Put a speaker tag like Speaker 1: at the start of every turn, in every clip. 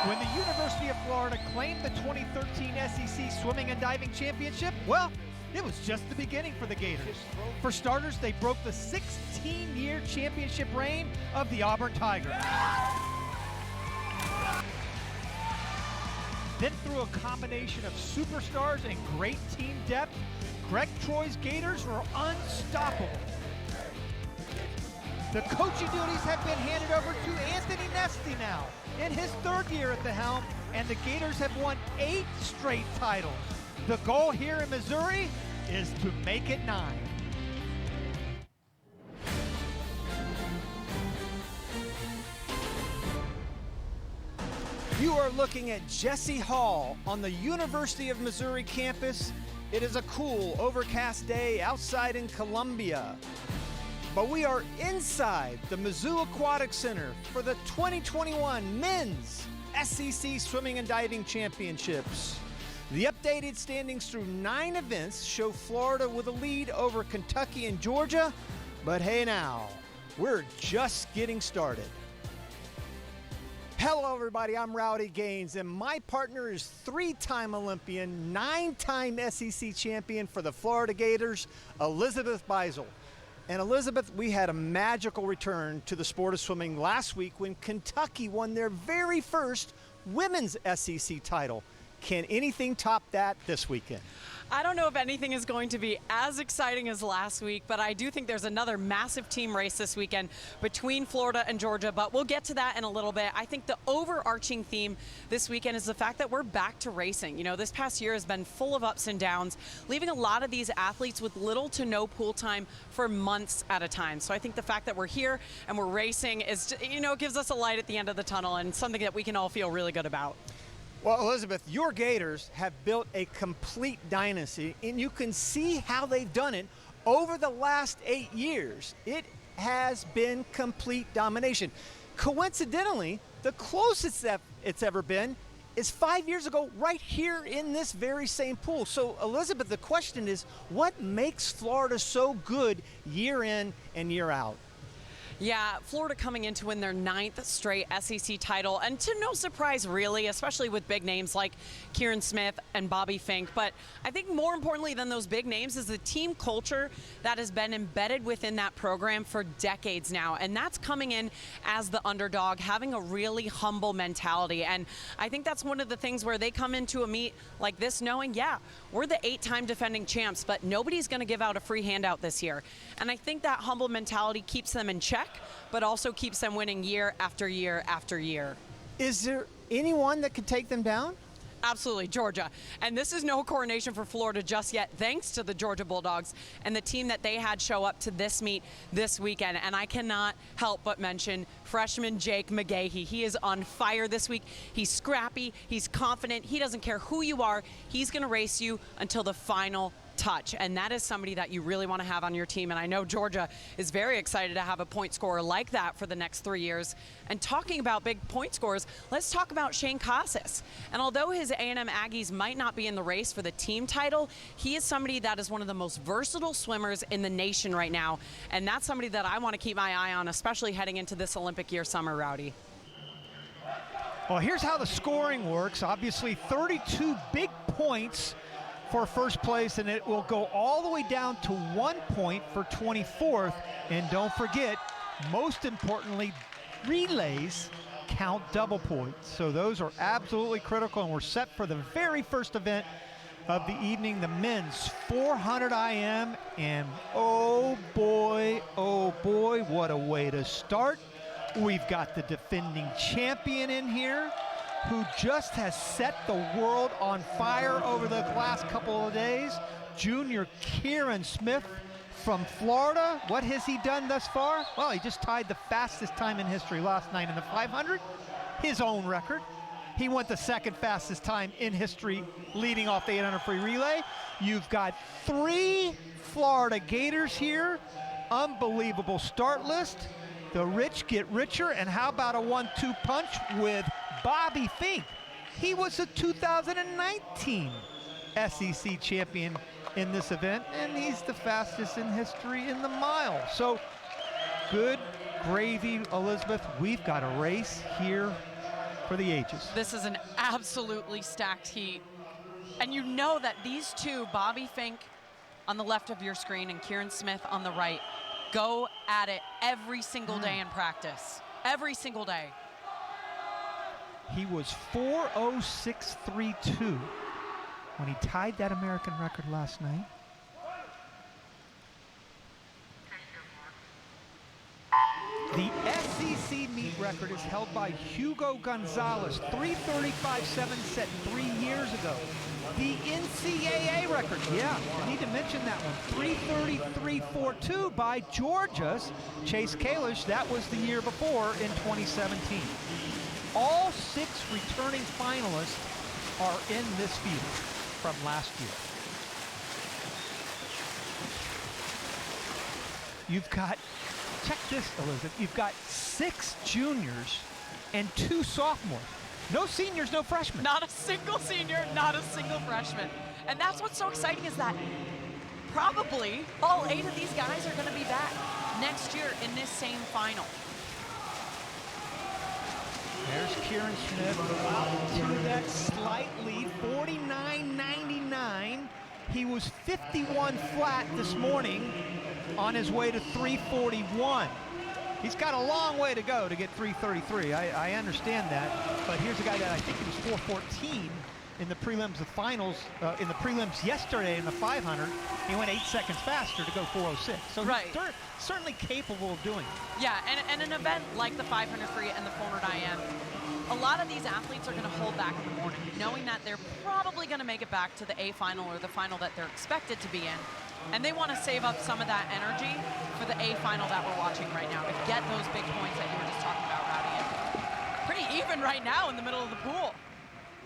Speaker 1: When the University of Florida claimed the 2013 SEC Swimming and Diving Championship, well, it was just the beginning for the Gators. For starters, they broke the 16-year championship reign of the Auburn Tigers. Then through a combination of superstars and great team depth, Greg Troy's Gators were unstoppable. The coaching duties have been handed over to Anthony Nesty now in his third year at the helm, and the Gators have won 8 straight titles. The goal here in Missouri is to make it 9.
Speaker 2: You are looking at Jesse Hall on the University of Missouri campus. It is a cool, overcast day outside in Columbia. But we are inside the Mizzou Aquatic Center for the 2021 Men's SEC Swimming and Diving Championships. The updated standings through 9 events show Florida with a lead over Kentucky and Georgia. But hey now, we're just getting started. Hello everybody, I'm Rowdy Gaines, and my partner is 3-time Olympian, 9-time SEC champion for the Florida Gators, Elizabeth Beisel. And Elizabeth, we had a magical return to the sport of swimming last week when Kentucky won their very first women's SEC title. Can anything top that this weekend?
Speaker 3: I don't know if anything is going to be as exciting as last week, but I do think there's another massive team race this weekend between Florida and Georgia, but we'll get to that in a little bit. I think the overarching theme this weekend is the fact that we're back to racing. You know, this past year has been full of ups and downs, leaving a lot of these athletes with little to no pool time for months at a time. So I think the fact that we're here and we're racing is, you know, gives us a light at the end of the tunnel and something that we can all feel really good about.
Speaker 2: Well, Elizabeth, your Gators have built a complete dynasty, and you can see how they've done it over the last 8 years. It has been complete domination. Coincidentally, the closest that it's ever been is 5 years ago, right here in this very same pool. So, Elizabeth, the question is, what makes Florida so good year in and year out?
Speaker 3: Yeah, Florida coming in to win their 9th straight SEC title, and to no surprise really, especially with big names like Kieran Smith and Bobby Fink. But I think more importantly than those big names is the team culture that has been embedded within that program for decades now. And that's coming in as the underdog, having a really humble mentality. And I think that's one of the things where they come into a meet like this knowing, yeah, we're the 8-time defending champs, but nobody's going to give out a free handout this year. And I think that humble mentality keeps them in check, but also keeps them winning year after year after year.
Speaker 2: Is there anyone that could take them down?
Speaker 3: Absolutely, Georgia. And this is no coronation for Florida just yet, thanks to the Georgia Bulldogs and the team that they had show up to this meet this weekend. And I cannot help but mention freshman Jake McGahee. He is on fire this week. He's scrappy, he's confident, he doesn't care who you are. He's going to race you until the final touch, and that is somebody that you really want to have on your team. And I know Georgia is very excited to have a point scorer like that for the next 3 years. And talking about big point scorers, let's talk about Shane Casas. And although his A&M Aggies might not be in the race for the team title, he is somebody that is one of the most versatile swimmers in the nation right now, and that's somebody that I want to keep my eye on, especially heading into this Olympic year summer, Rowdy.
Speaker 1: Well, here's how the scoring works. Obviously, 32 big points for first place, and it will go all the way down to 1 point for 24th. And don't forget, most importantly, relays count double points. So those are absolutely critical, and we're set for the very first event of the evening, the men's 400 IM. And oh boy, what a way to start. We've got the defending champion in here, who just has set the world on fire over the last couple of days. Junior Kieran Smith from Florida. What has he done thus far? Well, he just tied the fastest time in history last night in the 500, his own record. He went the second fastest time in history leading off the 800 free relay. You've got 3 Florida Gators here. Unbelievable start list. The rich get richer, and how about a 1-2 punch with Bobby Fink? He was a 2019 SEC champion in this event, and he's the fastest in history in the mile. So good gravy, Elizabeth. We've got a race here for the ages.
Speaker 3: This is an absolutely stacked heat. And you know that these two, Bobby Fink on the left of your screen and Kieran Smith on the right, go at it every single day in practice. Every single day.
Speaker 1: He was 4:06.32 when he tied that American record last night. The SEC meet record is held by Hugo Gonzalez, 3:35.7 set 3 years ago. The NCAA record, yeah, I need to mention that one, 3:33.42 by Georgia's Chase Kalish. That was the year before in 2017. All 6 returning finalists are in this field from last year. You've got, check this, Elizabeth, you've got 6 juniors and 2 sophomores. No seniors, no freshmen.
Speaker 3: Not a single senior, not a single freshman. And that's what's so exciting is that probably all 8 of these guys are going to be back next year in this same final.
Speaker 1: There's Kieran Smith out to that slight lead, 49.99. He was 51 flat this morning on his way to 341. He's got a long way to go to get 333. I understand that, but here's a guy that I think he was 414 in the prelims, the finals, in the prelims yesterday in the 500. He went 8 seconds faster to go 406. So
Speaker 3: right.
Speaker 1: He's certainly capable of doing it.
Speaker 3: Yeah, and an event like the 500 free and the 400 IM, a lot of these athletes are going to hold back in the morning, knowing that they're probably going to make it back to the A final or the final that they're expected to be in. And they want to save up some of that energy for the A final that we're watching right now to get those big points that you were just talking about, Rowdy. And pretty even right now in the middle of the pool.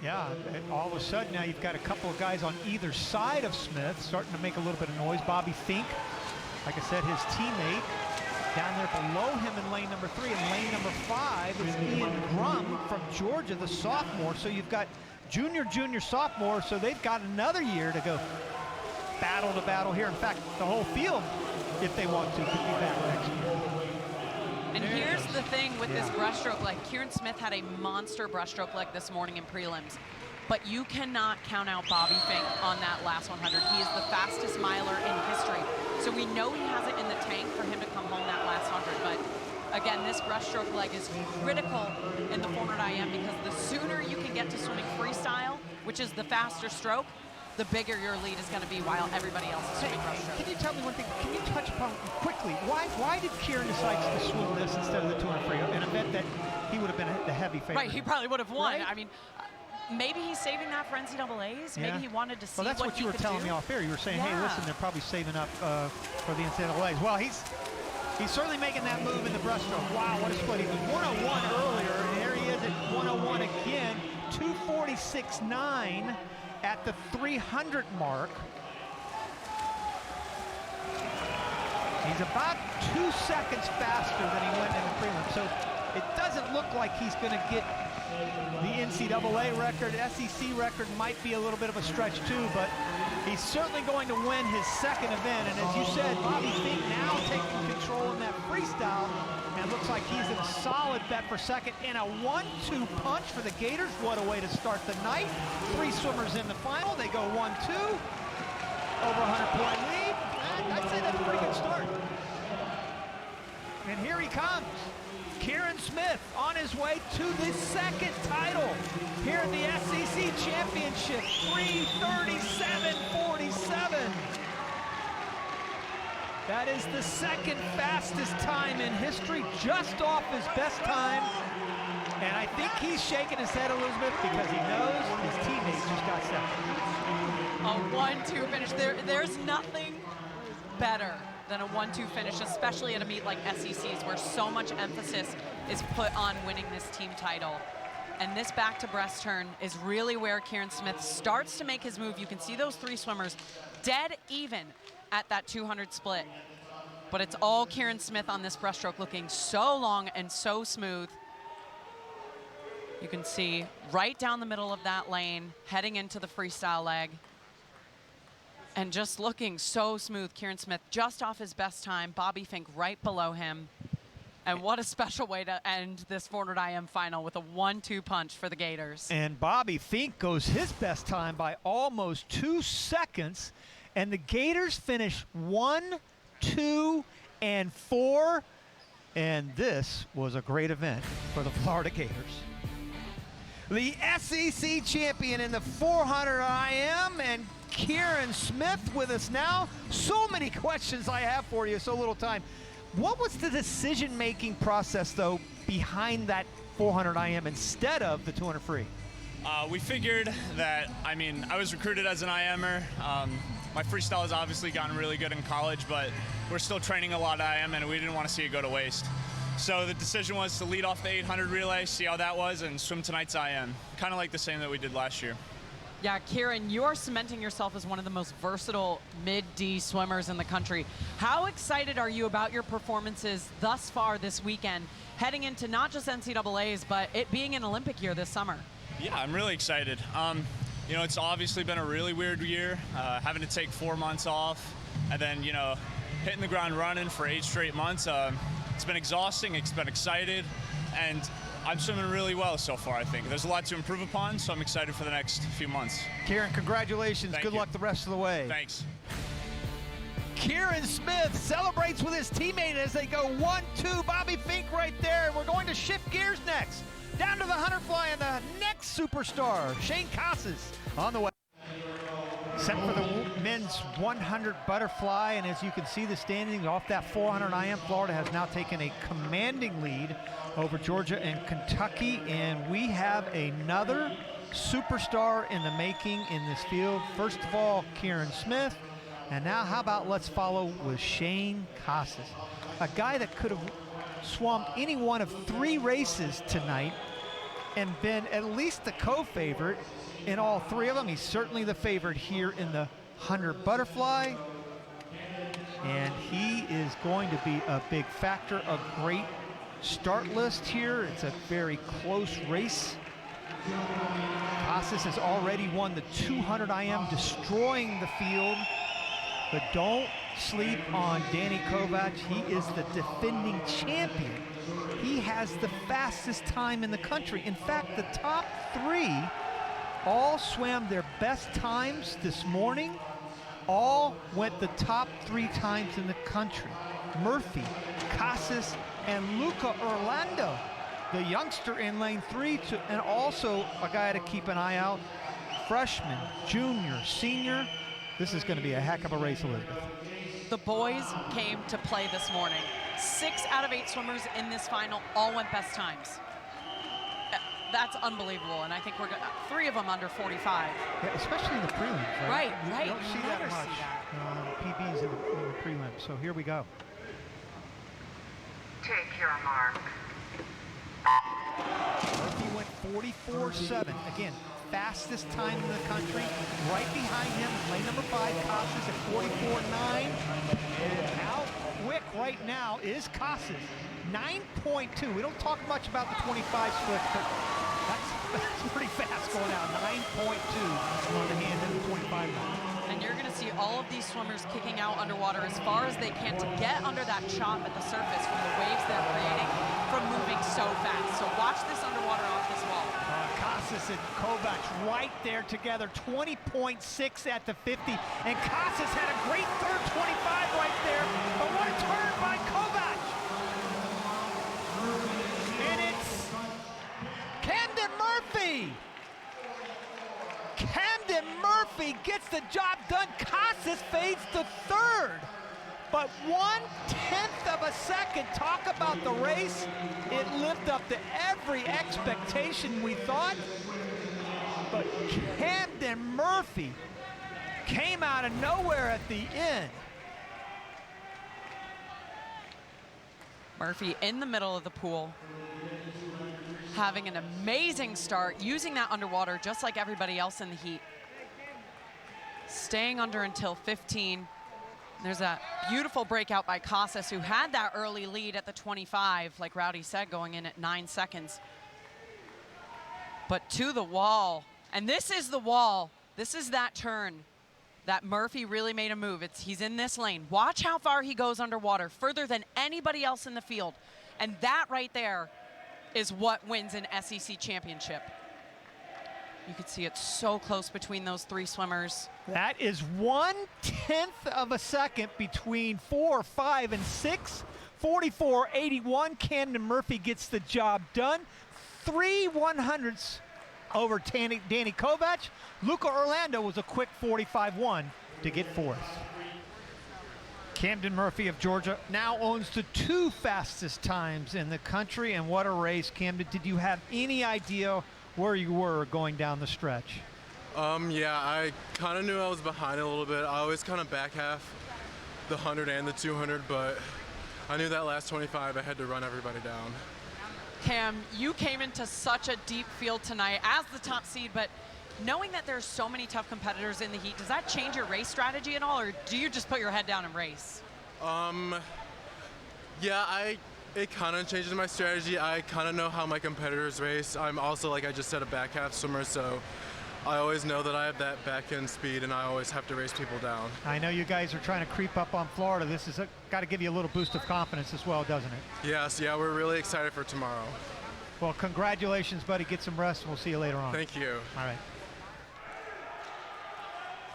Speaker 1: Yeah, and all of a sudden now you've got a couple of guys on either side of Smith starting to make a little bit of noise. Bobby Fink, like I said, his teammate down there below him in lane number 3. In lane number 5 is Ian Grum from Georgia, the sophomore. So you've got junior, sophomore, so they've got another year to go battle to battle here. In fact, the whole field, if they want to, could be back next year.
Speaker 3: And here's the thing with this breaststroke leg. Kieran Smith had a monster breaststroke leg this morning in prelims, but you cannot count out Bobby Fink on that last 100. He is the fastest miler in history. So we know he has it in the tank for him to come home that last 100. But again, this breaststroke leg is critical in the 400 IM because the sooner you can get to swimming freestyle, which is the faster stroke, the bigger your lead is going to be while everybody else is swimming breaststroke.
Speaker 1: Can you tell me one thing? Can you touch upon quickly, why did Kieran decide to swim this instead of the 200 free, an event that he would have been the heavy favorite?
Speaker 3: Right, he probably would have won.
Speaker 1: Right?
Speaker 3: I mean, maybe he's saving that for NCAAs.
Speaker 1: Yeah.
Speaker 3: Maybe he wanted to see
Speaker 1: well, that's what you were telling me off air. You were saying, hey, listen, they're probably saving up for the NCAAs. Well, he's certainly making that move in the breaststroke. Wow, what a split. He was 101 earlier, and there he is at 101 again, 246.9 at the 300 mark. He's about 2 seconds faster than he went in the prelim. So it doesn't look like he's going to get the NCAA record. SEC record might be a little bit of a stretch too, but he's certainly going to win his second event. And as you said, Bobby Fink now taking control in that freestyle. And it looks like he's in a solid bet for second in a 1-2 punch for the Gators. What a way to start the night. 3 swimmers in the final. They go 1-2. Over 100-point lead. I'd say that's a pretty good start. And here he comes. Kieran Smith on his way to the second title here in the SEC Championship. 3:37.47. That is the second fastest time in history, just off his best time. And I think he's shaking his head, Elizabeth, because he knows his teammates just got second.
Speaker 3: A 1-2 finish. There's nothing better than a 1-2 finish, especially at a meet like SEC's where so much emphasis is put on winning this team title. And this back to breast turn is really where Kieran Smith starts to make his move. You can see those 3 swimmers dead even at that 200 split. But it's all Kieran Smith on this breaststroke, looking so long and so smooth. You can see right down the middle of that lane, heading into the freestyle leg. And just looking so smooth, Kieran Smith just off his best time. Bobby Fink right below him. And what a special way to end this 400 IM final with a 1-2 punch for the Gators.
Speaker 1: And Bobby Fink goes his best time by almost 2 seconds. And the Gators finish 1, 2, and 4. And this was a great event for the Florida Gators.
Speaker 2: The SEC champion in the 400 IM, and Kieran Smith with us now. So many questions I have for you, so little time. What was the decision-making process, though, behind that 400 IM instead of the 200 free?
Speaker 4: We figured that, I was recruited as an IMer. My freestyle has obviously gotten really good in college, but we're still training a lot of IM, and we didn't want to see it go to waste. So the decision was to lead off the 800 relay, see how that was, and swim tonight's IM. Kind of like the same that we did last year.
Speaker 3: Yeah, Kieran, you're cementing yourself as one of the most versatile mid-D swimmers in the country. How excited are you about your performances thus far this weekend, heading into not just NCAAs, but it being an Olympic year this summer?
Speaker 4: Yeah, I'm really excited. It's obviously been a really weird year, having to take 4 months off, and then, hitting the ground running for 8 straight months. It's been exhausting, it's been excited, and I'm swimming really well so far, I think. There's a lot to improve upon, so I'm excited for the next few months.
Speaker 2: Kieran, congratulations.
Speaker 4: Thank
Speaker 2: Good
Speaker 4: you.
Speaker 2: luck the rest of the way.
Speaker 4: Thanks.
Speaker 2: Kieran Smith celebrates with his teammate as they go 1-2. Bobby Fink right there. And we're going to shift gears next. Down to the 100 fly and the next superstar, Shane Casas, on the way.
Speaker 1: Set for the men's 100 butterfly, and as you can see the standings off that 400 IM, Florida has now taken a commanding lead over Georgia and Kentucky, and we have another superstar in the making in this field. First of all, Kieran Smith, and now how about let's follow with Shane Casas, a guy that could have swum any one of 3 races tonight and been at least the co-favorite in all 3 of them. He's certainly the favorite here in the 100 butterfly, and he is going to be a big factor. A great start list here. It's a very close race. Casas has already won the 200 IM, destroying the field, but don't sleep on Danny Kovac. He is the defending champion. He has the fastest time in the country. In fact, the top 3 all swam their best times this morning, all went the top 3 times in the country. Murphy, Casas, and Luca Orlando, the youngster in lane 3, and also a guy to keep an eye out. Freshman, junior, senior. This is going to be a heck of a race, Elizabeth.
Speaker 3: The boys came to play this morning. 6 out of 8 swimmers in this final all went best times. That's unbelievable, and I think 3 of them under 45.
Speaker 1: Yeah, especially in the prelims,
Speaker 3: Right,
Speaker 1: You
Speaker 3: right.
Speaker 1: don't
Speaker 3: You
Speaker 1: see that
Speaker 3: never
Speaker 1: much.
Speaker 3: see
Speaker 1: PBs in the prelims. So here we go.
Speaker 5: Take your mark.
Speaker 1: Murphy went 44.7. Again, fastest time in the country. Right behind him, lane number 5, Casas at 44.9. And how quick right now is Casas? 9.2. We don't talk much about the 25 split, but that's pretty fast going out. 9.2 on the hand in the 25 line.
Speaker 3: And you're going to see all of these swimmers kicking out underwater as far as they can to get under that chop at the surface from the waves they're creating from moving so fast. So watch this underwater off this wall.
Speaker 1: Casas and Kovac right there together, 20.6 at the 50. And Casas had a great third 25 right there. But what a turn by Kovac. And it's Camden Murphy. Camden Murphy gets the job done. Casas fades to third. But 1/10 of a second. Talk about the race. It lived up to every expectation we thought. But Camden Murphy came out of nowhere at the end.
Speaker 3: Murphy in the middle of the pool, having an amazing start, using that underwater just like everybody else in the heat. Staying under until 15. There's that beautiful breakout by Casas, who had that early lead at the 25, like Rowdy said, going in at 9 seconds. But to the wall, and this is the wall. This is that turn that Murphy really made a move. He's in this lane. Watch how far he goes underwater, further than anybody else in the field. And that right there is what wins an SEC championship. You could see it's so close between those three swimmers.
Speaker 1: That is 1/10 of a second between 4, 5, and 6. 44.81. Camden Murphy gets the job done. 3 100ths over Danny Kovac. Luca Orlando was a quick 45.1 to get fourth. Camden Murphy of Georgia now owns the 2 fastest times in the country, and what a race. Camden, did you have any idea where you were going down the stretch?
Speaker 5: Yeah, I kind of knew I was behind a little bit. I always kind of back half the 100 and the 200, but I knew that last 25 I had to run everybody down.
Speaker 3: Cam, you came into such a deep field tonight as the top seed, but knowing that there's so many tough competitors in the heat, does that change your race strategy at all, or do you just put your head down and race?
Speaker 5: Yeah, it kind of changes my strategy. I kind of know how my competitors race. I'm also, like I just said, a back half swimmer, so I always know that I have that back end speed and I always have to race people down.
Speaker 1: I know you guys are trying to creep up on Florida. This is got to give you a little boost of confidence as well, doesn't it?
Speaker 5: Yes, yeah, we're really excited for tomorrow.
Speaker 1: Well, congratulations, buddy. Get some rest, and we'll see you later on.
Speaker 5: Thank you.
Speaker 1: All right.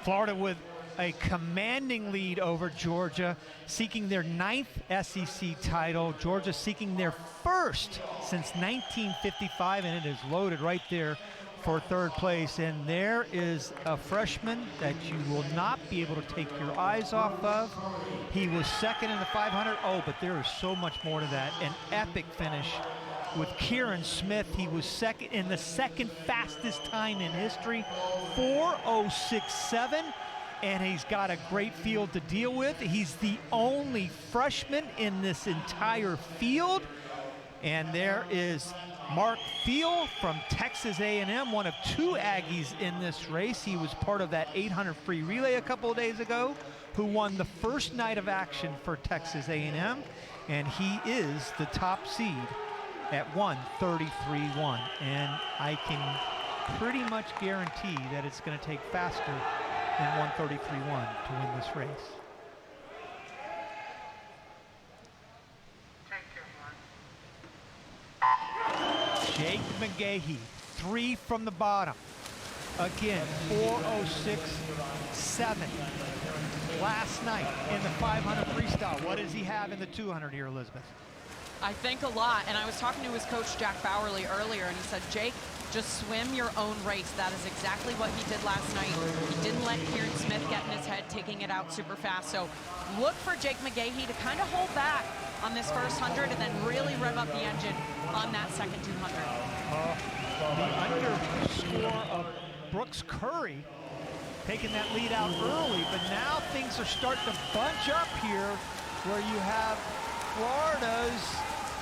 Speaker 1: Florida with a commanding lead over Georgia, seeking their 9th SEC title. Georgia seeking their first since 1955, and it is loaded right there for third place. And there is a freshman that you will not be able to take your eyes off of. He was second in the 500. Oh, but there is so much more to that. An epic finish with Kieran Smith. He was second in the second fastest time in history, 4:06.7. And he's got a great field to deal with. He's the only freshman in this entire field. And there is Mark Thiel from Texas A&M, one of 2 Aggies in this race. He was part of that 800 free relay a couple of days ago, who won the first night of action for Texas A&M. And he is the top seed at 1:33.1. And I can pretty much guarantee that it's going to take faster than 1:33.1 to win this race. Jake McGahee, 3 from the bottom. Again, 4:06.7. Last night in the 500 freestyle. What does he have in the 200 here, Elizabeth?
Speaker 3: I think a lot, and I was talking to his coach, Jack Bowerly, earlier, and he said, Jake, just swim your own race. That is exactly what he did last night. He didn't let Kieran Smith get in his head, taking it out super fast. So look for Jake McGahee to kind of hold back on this first 100 and then really rev up the engine on that second 200.
Speaker 1: The underscore of Brooks Curry taking that lead out early, but now things are starting to bunch up here where you have Florida's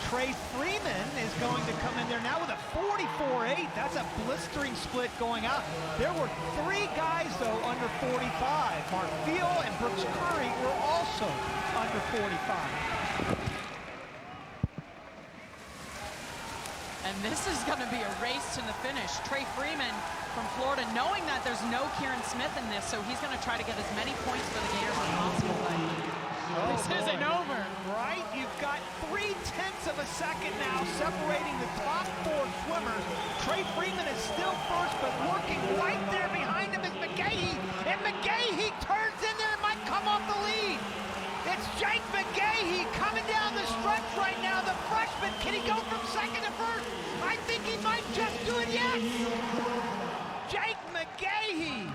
Speaker 1: Trey Freeman is going to come in there now with a 44.8. That's a blistering split going out. There were 3 guys, though, under 45. Mark Thiel and Brooks Curry were also under 45.
Speaker 3: And this is going to be a race to the finish. Trey Freeman from Florida, knowing that there's no Kieran Smith in this, so he's going to try to get as many points for the Gators as possible. But this isn't over.
Speaker 1: Right? You've got 0.3 of a second now separating the top 4 swimmers. Trey Freeman is still first, but working right there behind him is McGahee. And McGahee turns in there and might come off the lead. It's Jake McGahee coming down the stretch right now, the freshman. Can he go from second to first? I think he might just do it, yes. Jake McGahee,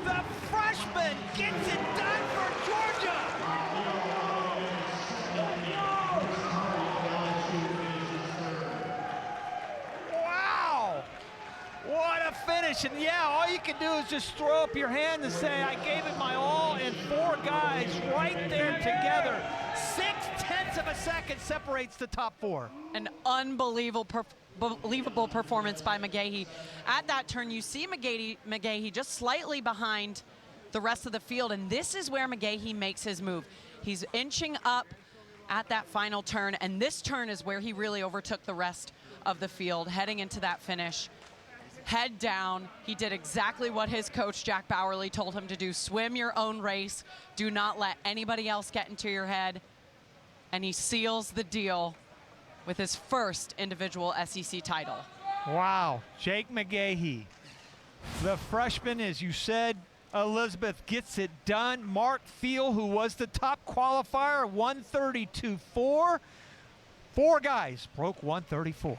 Speaker 1: the freshman, gets it done for Georgia. Wow, what a finish. And yeah, all you can do is just throw up your hand and say, I gave it my all, and 4 guys right there together. 0.6 of a second separates the top 4.
Speaker 3: An unbelievable performance by McGahee. At that turn, you see McGahee just slightly behind the rest of the field, and this is where McGahee makes his move. He's inching up at that final turn, and this turn is where he really overtook the rest of the field, heading into that finish. Head down. He did exactly what his coach, Jack Bowerly, told him to do. Swim your own race. Do not let anybody else get into your head. And he seals the deal with his first individual SEC title.
Speaker 1: Wow, Jake McGahee. The freshman, as you said, Elizabeth gets it done. Mark Field, who was the top qualifier, 132.4. 4 guys broke 134.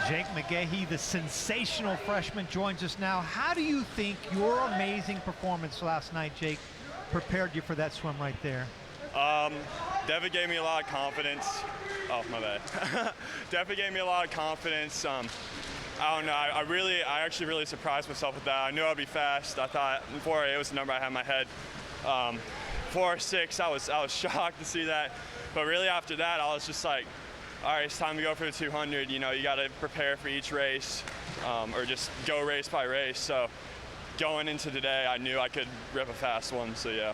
Speaker 1: Jake McGahee, the sensational freshman, joins us now. How do you think your amazing performance last night, Jake, prepared you for that swim right there?
Speaker 6: Definitely gave me a lot of confidence. Oh, my bad. Definitely gave me a lot of confidence. I don't know. I actually really surprised myself with that. I knew I'd be fast. I thought 4.8 was the number I had in my head. 4.6, I was shocked to see that. But really after that, I was just like, all right, it's time to go for the 200. You know, you got to prepare for each race, or just go race by race. So going into today, I knew I could rip a fast one. So yeah.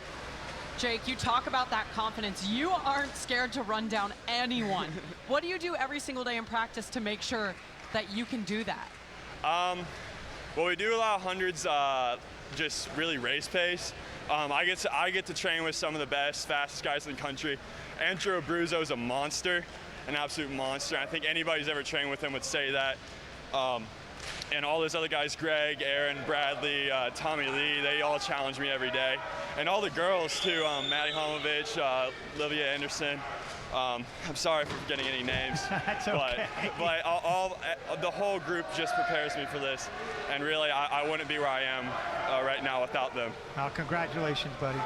Speaker 3: Jake, you talk about that confidence. You aren't scared to run down anyone. What do you do every single day in practice to make sure that you can do that?
Speaker 6: Well, we do a lot of hundreds, just really race pace. I get to train with some of the best, fastest guys in the country. Andrew Abruzzo is a monster, an absolute monster. I think anybody who's ever trained with him would say that. And all those other guys, Greg, Aaron, Bradley, Tommy Lee, they all challenge me every day. And all the girls too, Maddie Homovich, Livia Anderson. I'm sorry for forgetting any names.
Speaker 1: That's okay.
Speaker 6: But the whole group just prepares me for this. And really, I wouldn't be where I am right now without them.
Speaker 1: Well, congratulations, buddy.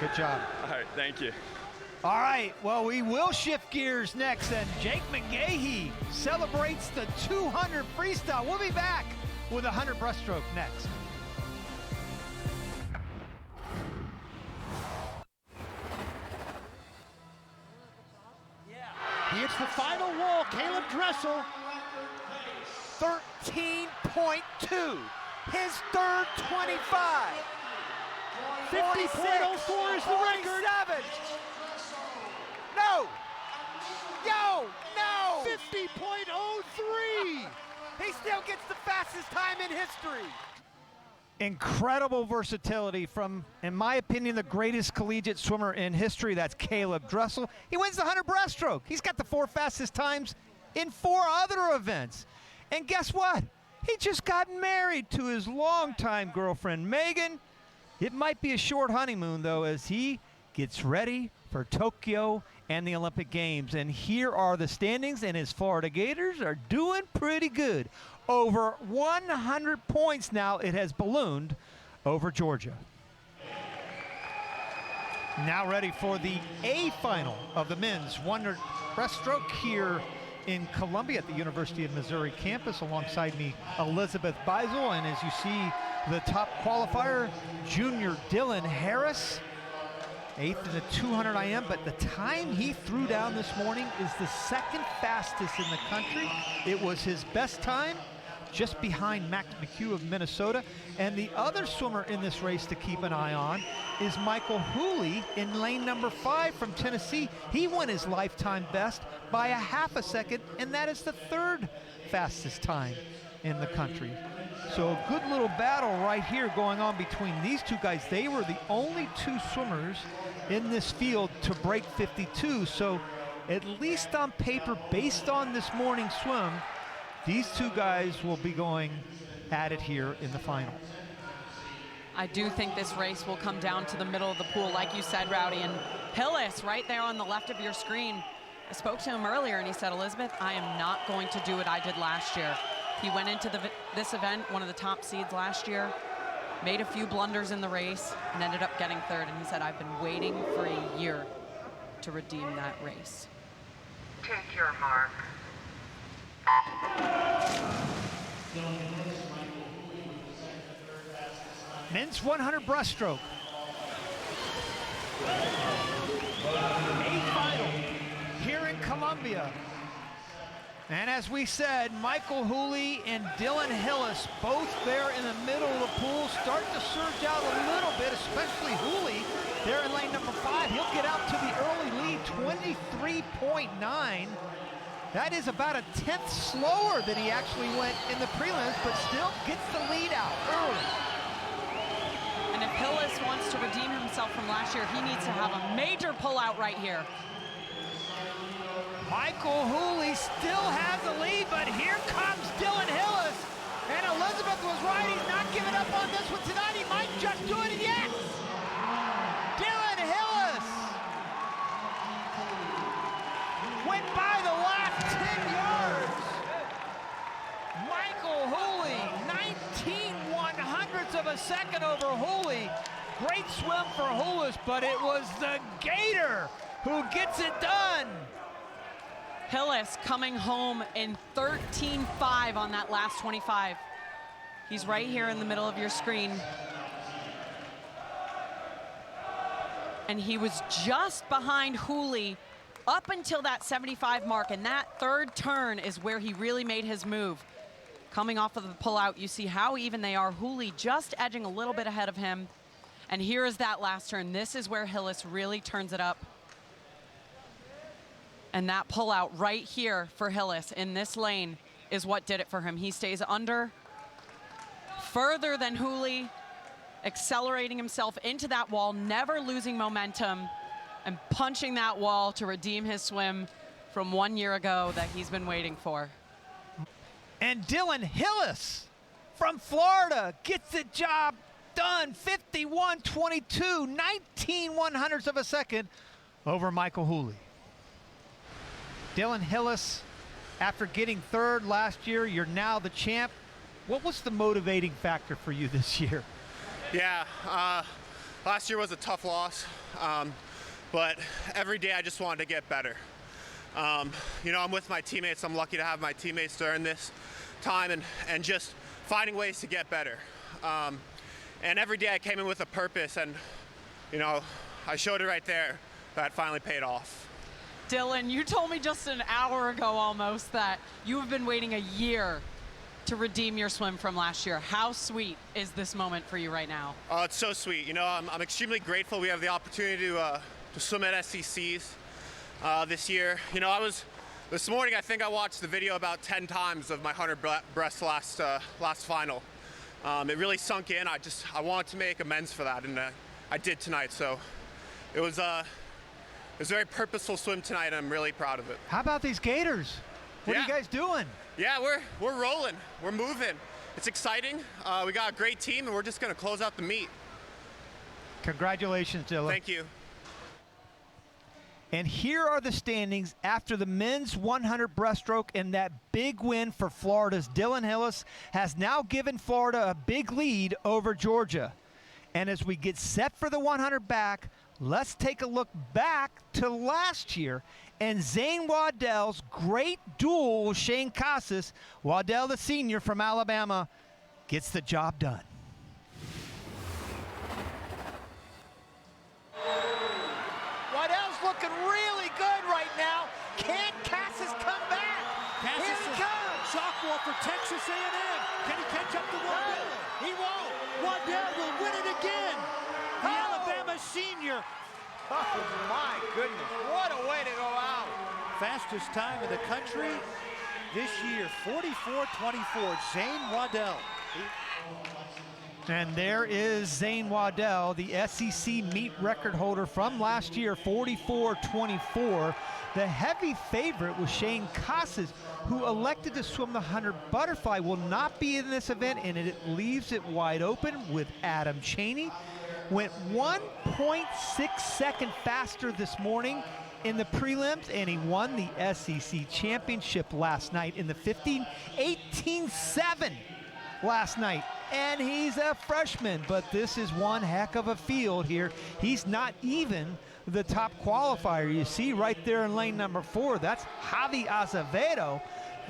Speaker 1: Good job.
Speaker 6: All right, thank you.
Speaker 1: All right, well, we will shift gears next, and Jake McGahee celebrates the 200 freestyle. We'll be back with 100 breaststroke next.
Speaker 7: He hits the final wall. Caleb Dressel.
Speaker 1: 13.2, his third 25.
Speaker 7: 50.04 is the record.
Speaker 1: 47. No! Yo! No!
Speaker 7: 50.03.
Speaker 1: He still gets the fastest time in history. Incredible versatility from, in my opinion, the greatest collegiate swimmer in history. That's Caleb Dressel. He wins the 100 breaststroke. He's got the 4 fastest times in 4 other events. And guess what? He just got married to his longtime girlfriend, Megan. It might be a short honeymoon, though, as he gets ready for Tokyo and the Olympic Games. And here are the standings, and his Florida Gators are doing pretty good. Over 100 points now it has ballooned over Georgia. Now ready for the A final of the men's 100 breaststroke here in Columbia at the University of Missouri campus. Alongside me, Elizabeth Beisel, and as you see, the top qualifier, junior Dylan Harris. 8th in the 200 IM, but the time he threw down this morning is the 2nd fastest in the country. It was his best time, just behind Max McHugh of Minnesota. And the other swimmer in this race to keep an eye on is Michael Hooley in lane number 5 from Tennessee. He won his lifetime best by a half a second, and that is the 3rd fastest time in the country. So a good little battle right here going on between these two guys. They were the only 2 swimmers in this field to break 52. So at least on paper, based on this morning's swim, these 2 guys will be going at it here in the final.
Speaker 3: I do think this race will come down to the middle of the pool, like you said, Rowdy. And Hillis, right there on the left of your screen, I spoke to him earlier and he said, Elizabeth, I am not going to do what I did last year. He went into this event, one of the top seeds last year, made a few blunders in the race, and ended up getting 3rd. And he said, I've been waiting for a year to redeem that race.
Speaker 8: Take your mark.
Speaker 1: Men's 100 breaststroke. A final here in Columbia. And as we said, Michael Hooley and Dylan Hillis, both there in the middle of the pool, start to surge out a little bit, especially Hooley there in lane number 5. He'll get out to the early lead, 23.9. That is about a 10th slower than he actually went in the prelims, but still gets the lead out early.
Speaker 3: And if Hillis wants to redeem himself from last year, he needs to have a major pullout right here.
Speaker 1: Michael Hooley still has the lead, but here comes Dylan Hillis. And Elizabeth was right. He's not giving up on this one tonight. He might just do it. Yes! Dylan Hillis went by the last 10 yards. Michael Hooley, 19/100ths of a second over Hooley. Great swim for Hillis, but it was the Gator who gets it done.
Speaker 3: Hillis coming home in 13.5 on that last 25. He's right here in the middle of your screen. And he was just behind Hooley up until that 75 mark, and that third turn is where he really made his move. Coming off of the pullout, you see how even they are. Hooley just edging a little bit ahead of him. And here is that last turn. This is where Hillis really turns it up. And that pullout right here for Hillis in this lane is what did it for him. He stays under, further than Hooley, accelerating himself into that wall, never losing momentum, and punching that wall to redeem his swim from 1 year ago that he's been waiting for.
Speaker 1: And Dylan Hillis from Florida gets the job done. 51-22, 19/100ths of a second over Michael Hooley. Dylan Hillis, after getting third last year, you're now the champ. What was the motivating factor for you this year?
Speaker 9: Yeah, last year was a tough loss, but every day I just wanted to get better. You know, I'm with my teammates. I'm lucky to have my teammates during this time and just finding ways to get better. And every day I came in with a purpose, and, you know, I showed it right there. That finally paid off.
Speaker 3: Dylan, you told me just an hour ago almost that you have been waiting a year to redeem your swim from last year. How sweet is this moment for you right now?
Speaker 9: Oh, it's so sweet. You know, I'm extremely grateful we have the opportunity to swim at SECs this year. You know, this morning I think I watched the video about 10 times of my 100 breast last final. It really sunk in. I wanted to make amends for that, and I did tonight. So it was a very purposeful swim tonight, and I'm really proud of it.
Speaker 1: How about these Gators? What are you guys doing?
Speaker 9: Yeah, we're rolling. We're moving. It's exciting. We got a great team, and we're just going to close out the meet.
Speaker 1: Congratulations, Dylan.
Speaker 9: Thank you.
Speaker 1: And here are the standings after the men's 100 breaststroke and that big win for Florida's Dylan Hillis has now given Florida a big lead over Georgia. And as we get set for the 100 back, let's take a look back to last year and Zane Waddell's great duel with Shane Casas. Waddell, the senior from Alabama, gets the job done. Waddell's looking really good right now. Can Casas come back?
Speaker 7: Casas,
Speaker 1: here he comes.
Speaker 7: Sophomore for Texas A&M. Can he catch up to Waddell? He won't. Waddell will win it again. The Alabama senior.
Speaker 2: Oh, my goodness. What a way to go out.
Speaker 7: Fastest time in the country this year, 44:24. Zane Waddell.
Speaker 1: And there is Zane Waddell, the SEC meet record holder from last year, 44:24. The heavy favorite was Shane Casas, who elected to swim the 100 butterfly, will not be in this event, and it leaves it wide open with Adam Chaney. Went 1.6 seconds faster this morning in the prelims, and he won the SEC championship last night in the 15, 18.7 last night. And he's a freshman, but this is one heck of a field here. He's not even the top qualifier. You see right there in lane number 4, that's Javi Azevedo,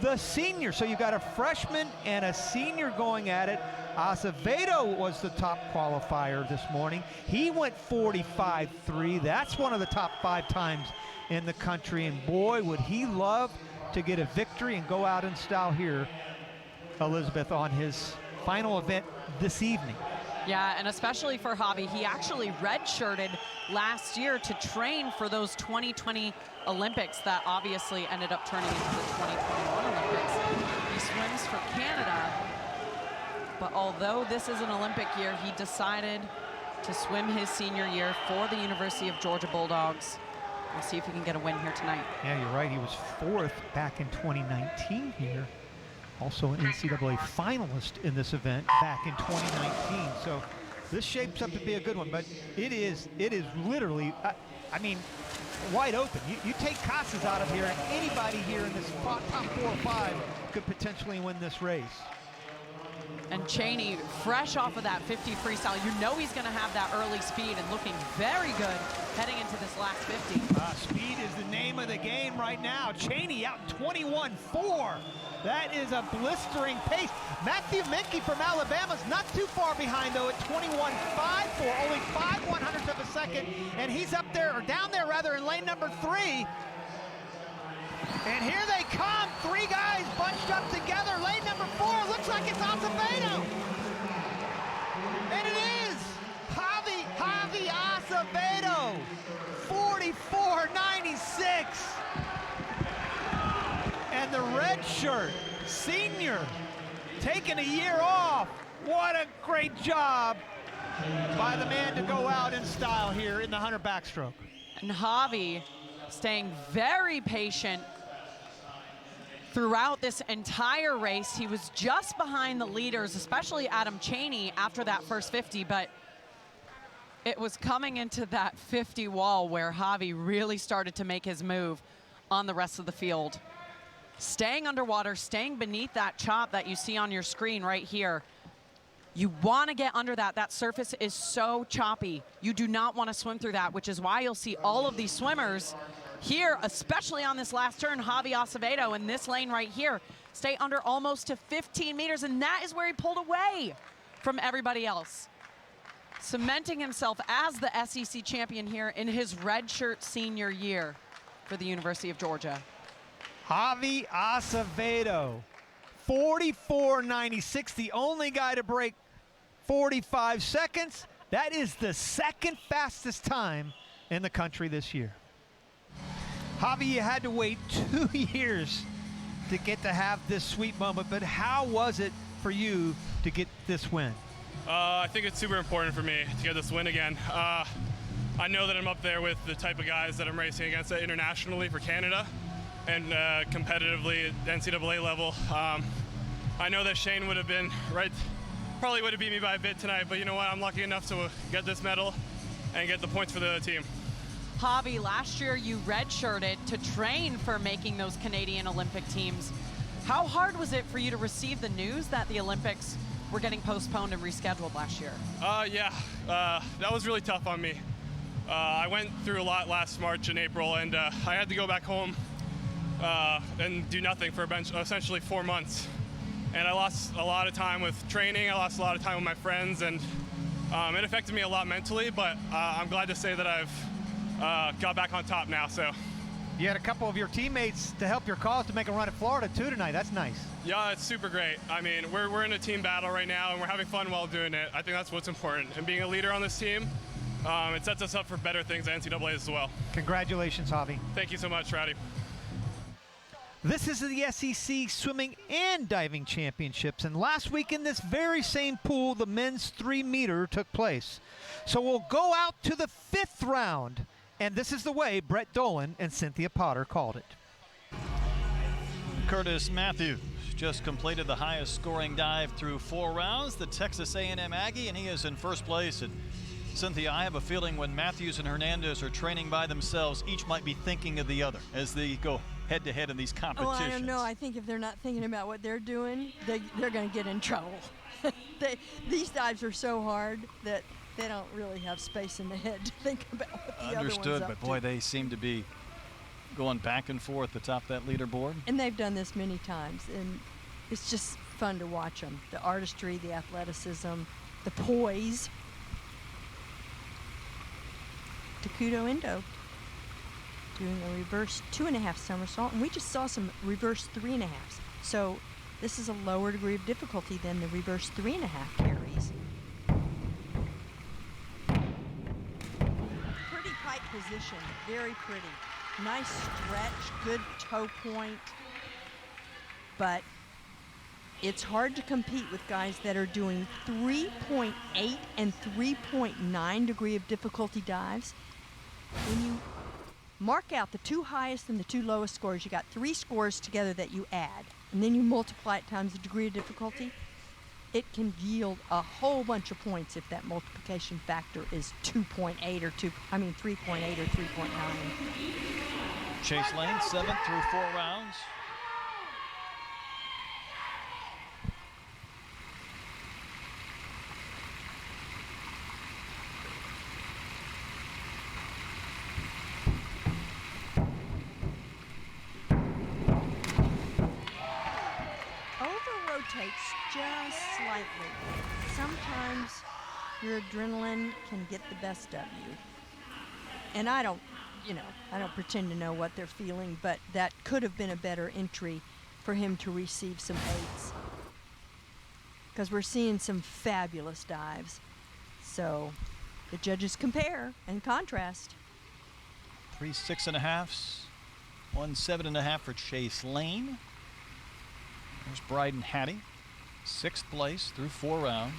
Speaker 1: the senior. So you've got a freshman and a senior going at it. Azevedo was the top qualifier this morning. He went 45.3. That's one of the top 5 times in the country. And boy, would he love to get a victory and go out in style here, Elizabeth, on his final event this evening.
Speaker 3: Yeah, and especially for Javi, he actually redshirted last year to train for those 2020 Olympics that obviously ended up turning into the 2021 Olympics. He swims for Canada, but although this is an Olympic year, he decided to swim his senior year for the University of Georgia Bulldogs. We'll see if he can get a win here tonight.
Speaker 1: Yeah, you're right. He was 4th back in 2019 here. Also an NCAA finalist in this event back in 2019. So this shapes up to be a good one, but it is literally, I mean, wide open. You take Casas out of here, and anybody here in this top 4 or 5 could potentially win this race.
Speaker 3: And Cheney, fresh off of that 50 freestyle, you know he's going to have that early speed and looking very good heading into this last 50.
Speaker 1: Speed is the name of the game right now. Cheney out in 21.4. That is a blistering pace. Matthew Menke from Alabama's not too far behind, though, at 21.54, only 5/100ths of a second, and he's up there, or down there rather, in lane number 3. And here they come, 3 guys bunched up together. Lane number 4 looks like it's Acevedo. And it is Javi Acevedo, 44.96. And the red shirt, senior, taking a year off. What a great job by the man to go out in style here in the 100 backstroke.
Speaker 3: And Javi staying very patient throughout this entire race. He was just behind the leaders, especially Adam Cheney after that first 50, but it was coming into that 50 wall where Javi really started to make his move on the rest of the field. Staying underwater, staying beneath that chop that you see on your screen right here. You want to get under that. That surface is so choppy. You do not want to swim through that, which is why you'll see all of these swimmers here, especially on this last turn, Javi Acevedo in this lane right here, stay under almost to 15 meters, and that is where he pulled away from everybody else, cementing himself as the SEC champion here in his redshirt senior year for the University of Georgia.
Speaker 1: Javi Acevedo, 44.96, the only guy to break 45 seconds. That is the 2nd fastest time in the country this year. Javi, you had to wait 2 years to get to have this sweet moment, but how was it for you to get this win?
Speaker 6: I think it's super important for me to get this win again. I know that I'm up there with the type of guys that I'm racing against internationally for Canada and competitively at NCAA level. I know that Shane would have been probably would have beat me by a bit tonight, but you know what? I'm lucky enough to get this medal and get the points for the team.
Speaker 3: Javi, last year you redshirted to train for making those Canadian Olympic teams. How hard was it for you to receive the news that the Olympics were getting postponed and rescheduled last year?
Speaker 6: That was really tough on me. I went through a lot last March and April, and I had to go back home and do nothing for essentially 4 months. And I lost a lot of time with training, I lost a lot of time with my friends, and it affected me a lot mentally, but I'm glad to say that I've got back on top now. So
Speaker 1: You had a couple of your teammates to help your cause to make a run at Florida too tonight. That's nice.
Speaker 6: Yeah, it's super great. I mean, we're in a team battle right now, and we're having fun while doing it. I think that's what's important. And being a leader on this team, it sets us up for better things at NCAA as well.
Speaker 1: Congratulations, Javi.
Speaker 6: Thank you so much, Rowdy.
Speaker 1: This is the SEC Swimming and Diving Championships, and last week in this very same pool, the men's 3-meter took place. So we'll go out to the 5th round, and this is the way Brett Dolan and Cynthia Potter called it.
Speaker 10: Curtis Matthews just completed the highest scoring dive through 4 rounds, the Texas A&M Aggie, and he is in first place. And Cynthia, I have a feeling when Matthews and Hernandez are training by themselves, each might be thinking of the other as they go head-to-head in these competitions.
Speaker 11: Oh, I don't know. I think if they're not thinking about what they're doing, they're going to get in trouble. These dives are so hard that they don't really have space in the head to think about what the other one's
Speaker 10: Understood,
Speaker 11: up
Speaker 10: but boy,
Speaker 11: to.
Speaker 10: they seem to be going back and forth atop that leaderboard.
Speaker 11: And they've done this many times, and it's just fun to watch them. The artistry, the athleticism, the poise. Takudo Endo doing a reverse 2.5 somersault, and we just saw some reverse 3.5s. So this is a lower degree of difficulty than the reverse 3.5 carries. Pretty tight position, very pretty. Nice stretch, good toe point, but it's hard to compete with guys that are doing 3.8 and 3.9 degree of difficulty dives. When you mark out the 2 highest and the 2 lowest scores. You got 3 scores together that you add, and then you multiply it times the degree of difficulty. It can yield a whole bunch of points if that multiplication factor is 2.8 or 3.8 or 3.9.
Speaker 10: Chase Lane, 7th through 4 rounds.
Speaker 11: Over-rotates just slightly. Sometimes your adrenaline can get the best of you. And I don't pretend to know what they're feeling, but that could have been a better entry for him to receive some 8s. Because we're seeing some fabulous dives. So the judges compare and contrast.
Speaker 10: 3 6.5s, 1 7.5 for Chase Lane. There's Bryden Hattie, 6th place through 4 rounds.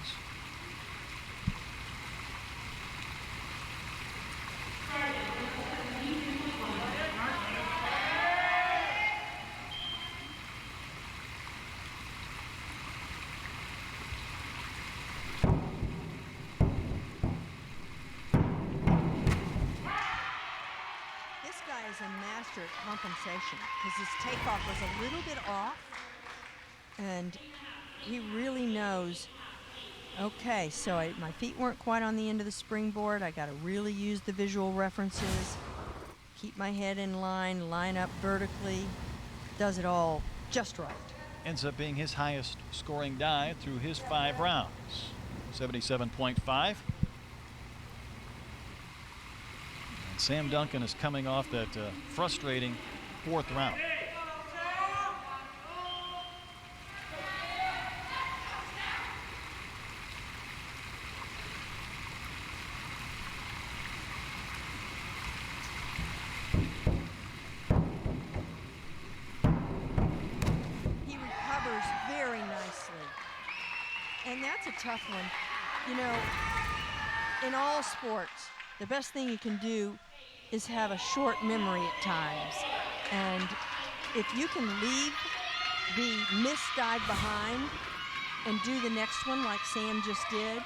Speaker 11: This guy is a master at compensation because his takeoff was a little bit off. And he really knows, okay, so my feet weren't quite on the end of the springboard. I got to really use the visual references, keep my head in line, line up vertically. Does it all just right.
Speaker 10: Ends up being his highest scoring dive through his 5 rounds, 77.5. And Sam Duncan is coming off that frustrating 4th round.
Speaker 11: And that's a tough one. You know, in all sports, the best thing you can do is have a short memory at times. And if you can leave the missed dive behind and do the next one like Sam just did,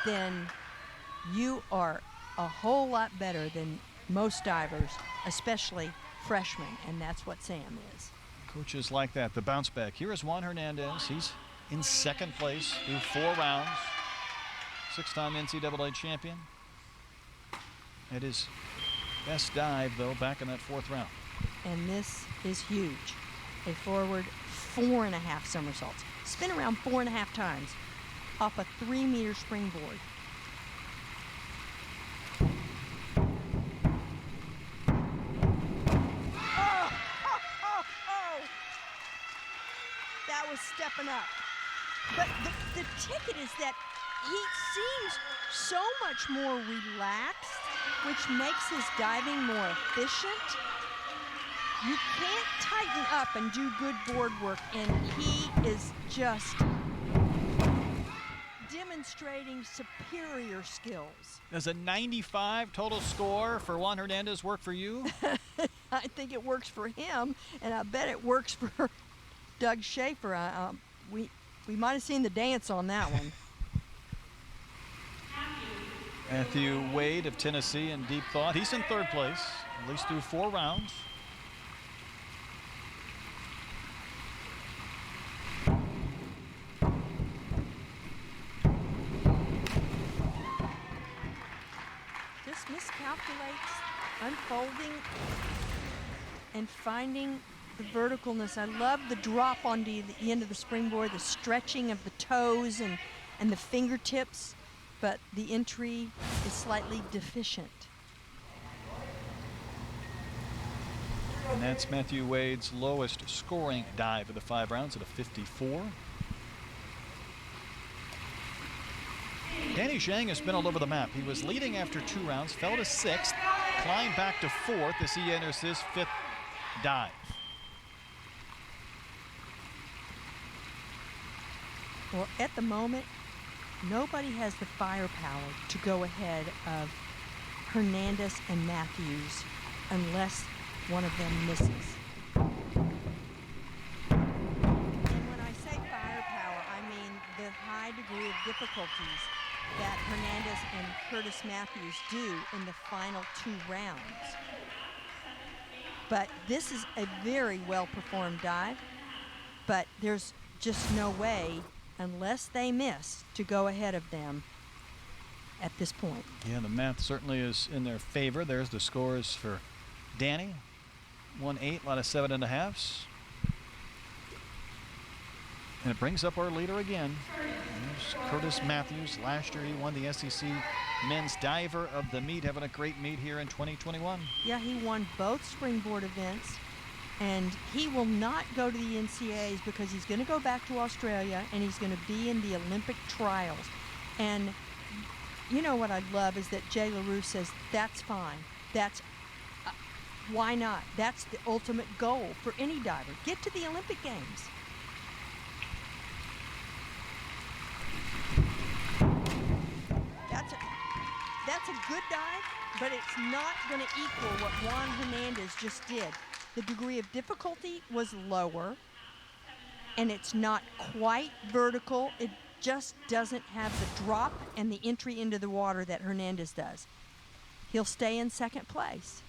Speaker 11: then you are a whole lot better than most divers, especially freshmen, and that's what Sam is.
Speaker 10: Coaches like that, the bounce back. Here is Juan Hernandez. He's in 2nd place through 4 rounds. 6-time NCAA champion. At his best dive, though, back in that 4th round.
Speaker 11: And this is huge. A forward 4.5 somersaults. Spin around 4.5 times off a 3-meter springboard. That was stepping up. But the ticket is that he seems so much more relaxed, which makes his diving more efficient. You can't tighten up and do good board work, and he is just demonstrating superior skills.
Speaker 10: Does a 95 total score for Juan Hernandez work for you?
Speaker 11: I think it works for him, and I bet it works for Doug Schaefer. We might have seen the dance on that one.
Speaker 10: Matthew Wade of Tennessee in deep thought. He's in 3rd place, at least through 4 rounds.
Speaker 11: Just miscalculates, unfolding, and finding the verticalness. I love the drop onto the end of the springboard, the stretching of the toes and the fingertips, but the entry is slightly deficient.
Speaker 10: And that's Matthew Wade's lowest scoring dive of the 5 rounds at a 54. Danny Zhang has been all over the map. He was leading after 2 rounds, fell to 6th, climbed back to 4th as he enters his 5th dive.
Speaker 11: Well, at the moment, nobody has the firepower to go ahead of Hernandez and Matthews unless one of them misses. And when I say firepower, I mean the high degree of difficulties that Hernandez and Curtis Matthews do in the final 2 rounds. But this is a very well-performed dive, but there's just no way, unless they miss, to go ahead of them at this point.
Speaker 10: Yeah, the math certainly is in their favor. There's the scores for Danny. 1-8, a lot of 7.5s. And it brings up our leader again. There's Curtis Matthews. Last year he won the SEC Men's Diver of the Meet, having a great meet here in 2021.
Speaker 11: Yeah, he won both springboard events, and he will not go to the NCAAs because he's going to go back to Australia and he's going to be in the Olympic trials. And you know what I love is that Jay LaRue says, that's fine. That's why not? That's the ultimate goal for any diver. Get to the Olympic Games. That's a good dive, but it's not going to equal what Juan Hernandez just did. The degree of difficulty was lower, and it's not quite vertical. It just doesn't have the drop and the entry into the water that Hernandez does. He'll stay in second place.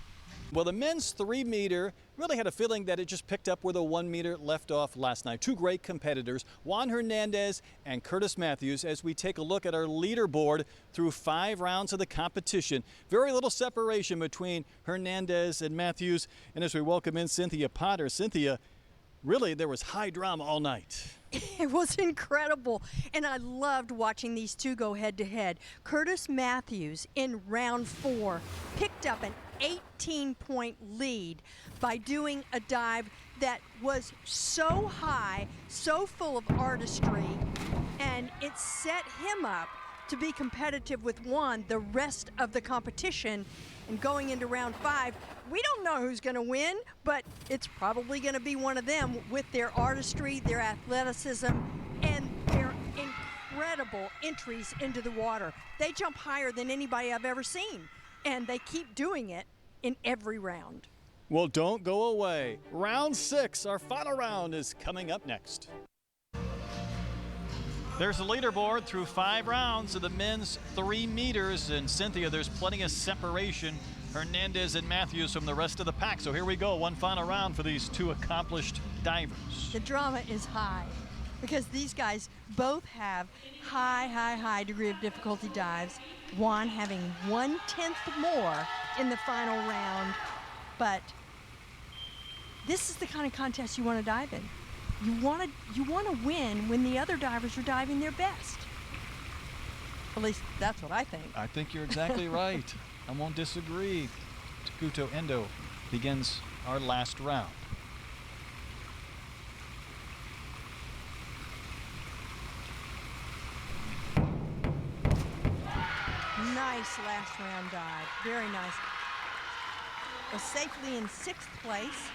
Speaker 10: Well, the men's 3-meter really had a feeling that it just picked up where the 1-meter left off last night. Two great competitors, Juan Hernandez and Curtis Matthews, as we take a look at our leaderboard through 5 rounds of the competition. Very little separation between Hernandez and Matthews. And as we welcome in Cynthia Potter. Cynthia, really there was high drama all night.
Speaker 11: It was incredible, and I loved watching these two go head-to-head. Curtis Matthews in round 4 picked up an 18-point lead by doing a dive that was so high, so full of artistry, and it set him up to be competitive with Juan the rest of the competition. And going into round 5, we don't know who's going to win, but it's probably going to be one of them with their artistry, their athleticism, and their incredible entries into the water. They jump higher than anybody I've ever seen, and they keep doing it in every round.
Speaker 10: Well, don't go away. Round 6, our final round, is coming up next. There's the leaderboard through 5 rounds of the men's 3 meters. And Cynthia, there's plenty of separation. Hernandez and Matthews from the rest of the pack. So here we go, one final round for these two accomplished divers.
Speaker 11: The drama is high because these guys both have high degree of difficulty dives. Juan having 1/10 more in the final round. But this is the kind of contest you want to dive in. You want to win when the other divers are diving their best. At least that's what I think.
Speaker 10: I think you're exactly right. I won't disagree. Takuto Endo begins our last round.
Speaker 11: Nice last round dive. Very nice. Was safely in 6th place.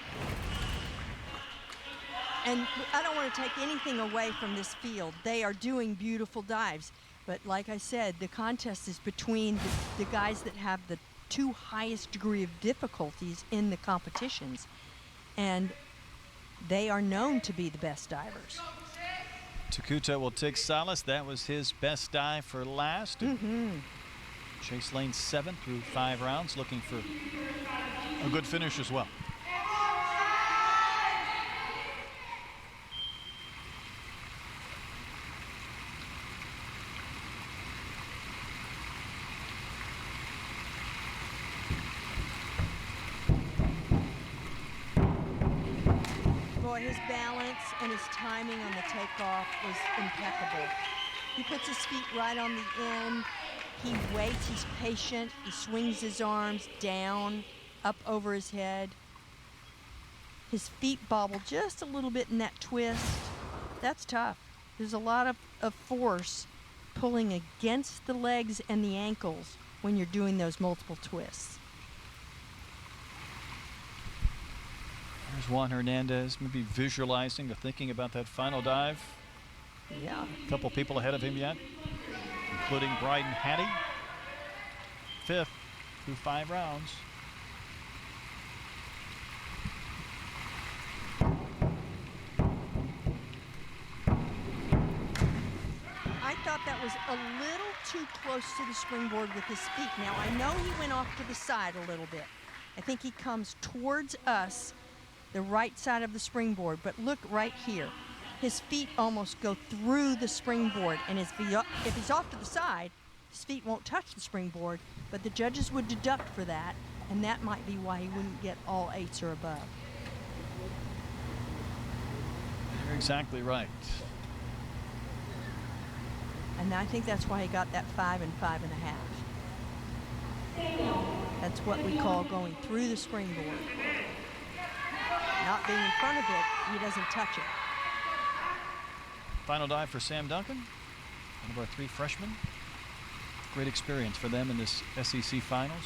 Speaker 11: And I don't want to take anything away from this field. They are doing beautiful dives. But like I said, the contest is between the guys that have the 2 highest degree of difficulties in the competitions. And they are known to be the best divers.
Speaker 10: Takuto will take solace. That was his best dive for last. Chase Lane 7 through 5 rounds, looking for a good finish as well.
Speaker 11: Boy, his balance and his timing on the takeoff was impeccable. He puts his feet right on the end. He waits, he's patient. He swings his arms down, up over his head. His feet bobble just a little bit in that twist. That's tough. There's a lot of force pulling against the legs and the ankles when you're doing those multiple twists.
Speaker 10: There's Juan Hernandez, maybe visualizing or thinking about that final dive.
Speaker 11: Yeah.
Speaker 10: A couple people ahead of him yet, including Bryden Hattie, 5th through 5 rounds.
Speaker 11: thought that was a little too close to the springboard with his feet. Now, I know he went off to the side a little bit. I think he comes towards us, the right side of the springboard, but look right here. His feet almost go through the springboard, and if he's off to the side, his feet won't touch the springboard, but the judges would deduct for that, and that might be why he wouldn't get all 8s or above.
Speaker 10: You're exactly right.
Speaker 11: And I think that's why he got that 5 and 5.5. That's what we call going through the springboard. Not being in front of it, he doesn't touch it.
Speaker 10: Final dive for Sam Duncan, one of our 3 freshmen. Great experience for them in this SEC Finals.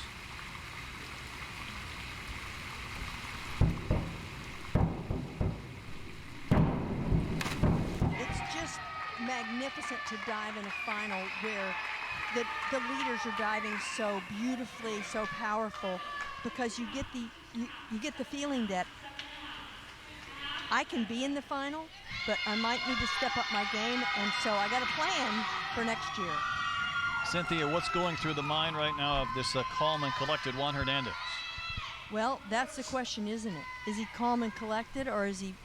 Speaker 11: It's just magnificent to dive in a final where the leaders are diving so beautifully, so powerful, because you get the feeling that I can be in the final, but I might need to step up my game, and so I got a plan for next year.
Speaker 10: Cynthia, what's going through the mind right now of this calm and collected Juan Hernandez?
Speaker 11: Well, that's the question, isn't it? Is he calm and collected, or is he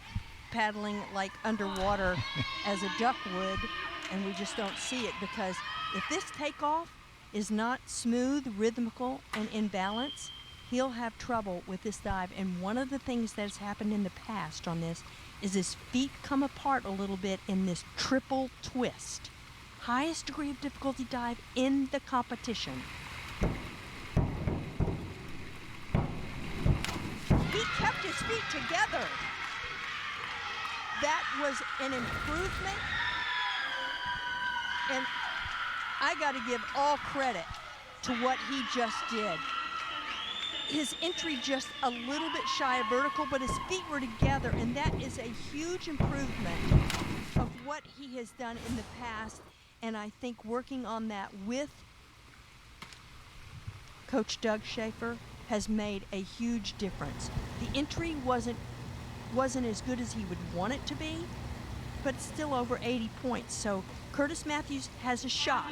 Speaker 11: paddling like underwater as a duck would, and we just don't see it? Because if this takeoff is not smooth, rhythmical, and in balance, he'll have trouble with this dive. And one of the things that's happened in the past on this is his feet come apart a little bit in this triple twist. Highest degree of difficulty dive in the competition. He kept his feet together. That was an improvement, and I got to give all credit to what he just did. His entry just a little bit shy of vertical, but his feet were together, and that is a huge improvement of what he has done in the past. And I think working on that with Coach Doug Schaefer has made a huge difference. The entry wasn't as good as he would want it to be, but it's still over 80 points. So Curtis Matthews has a shot.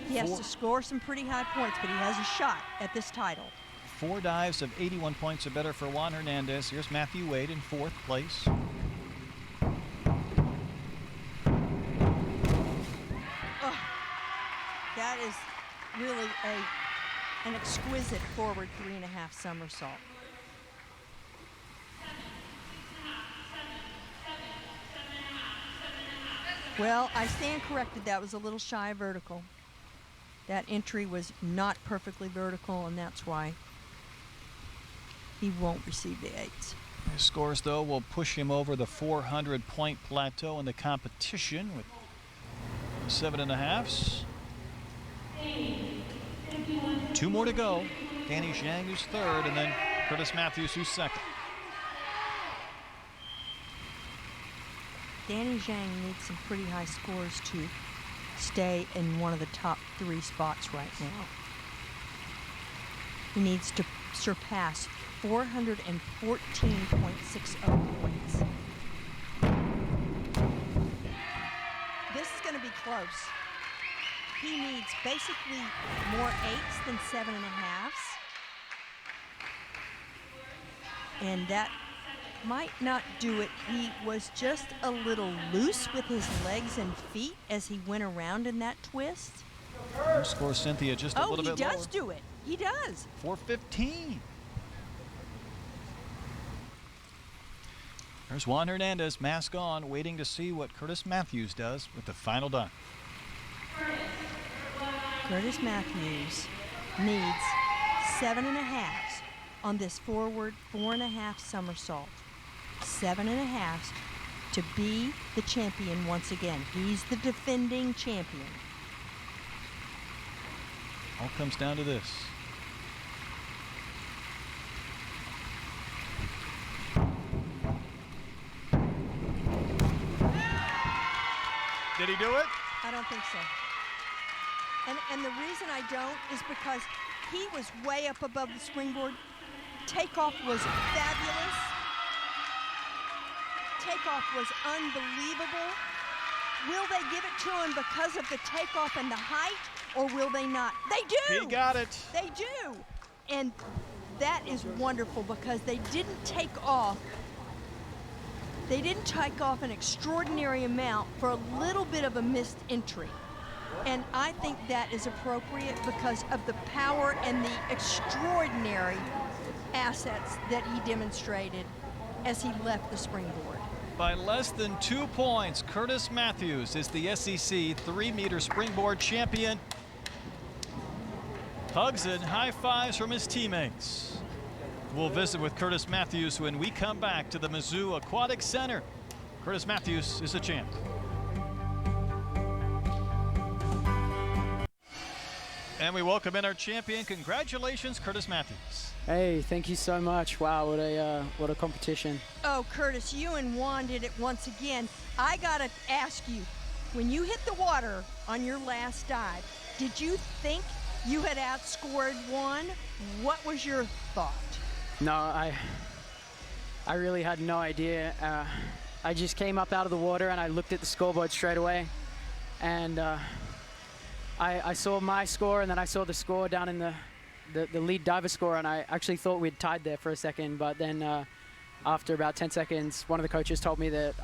Speaker 11: He has to score some pretty high points, but he has a shot at this title.
Speaker 10: 4 dives of 81 points or better for Juan Hernandez. Here's Matthew Wade in 4th place.
Speaker 11: Oh, that is really an exquisite forward 3.5 somersault. Well, I stand corrected. That was a little shy of vertical. That entry was not perfectly vertical, and that's why he won't receive the 8s.
Speaker 10: His scores, though, will push him over the 400-point plateau in the competition with 7.5s. 2 more to go. Danny Zhang, who's 3rd, and then Curtis Matthews, who's 2nd.
Speaker 11: Danny Zhang needs some pretty high scores to stay in one of the top 3 spots right now. He needs to surpass 414.60 points. This is going to be close. He needs basically more 8s than 7.5s. And that might not do it. He was just a little loose with his legs and feet as he went around in that twist.
Speaker 10: Her score, Cynthia, just a little bit lower.
Speaker 11: Oh, he does do it. He does.
Speaker 10: 415. There's Juan Hernandez, mask on, waiting to see what Curtis Matthews does with the final dive.
Speaker 11: Curtis Matthews needs 7.5s on this forward 4.5 somersault. 7.5s to be the champion once again. He's the defending champion.
Speaker 10: All comes down to this. Did he do it?
Speaker 11: I don't think so. And the reason I don't is because he was way up above the springboard. Takeoff was fabulous. Takeoff was unbelievable. will they give it to him because of the takeoff and the height, or will they not? They do.
Speaker 10: He got it.
Speaker 11: They do. And that is wonderful because they didn't take off. They didn't take off an extraordinary amount for a little bit of a missed entry. And I think that is appropriate because of the power and the extraordinary assets that he demonstrated as he left the springboard.
Speaker 10: By less than 2 points, Curtis Matthews is the SEC 3-meter springboard champion. Hugs and high fives from his teammates. We'll visit with Curtis Matthews when we come back to the Mizzou Aquatic Center. Curtis Matthews is the champ. And we welcome in our champion. Congratulations, Curtis Matthews.
Speaker 12: Hey, thank you so much. Wow, what a competition.
Speaker 11: Oh, Curtis, you and Juan did it once again. I gotta ask you, when you hit the water on your last dive, did you think you had outscored Juan? What was your thought?
Speaker 12: No, I really had no idea. I just came up out of the water and I looked at the scoreboard straight away, and I saw my score, and then I saw the score down in the lead diver score, and I actually thought we'd tied there for a second, but then after about 10 seconds, one of the coaches told me that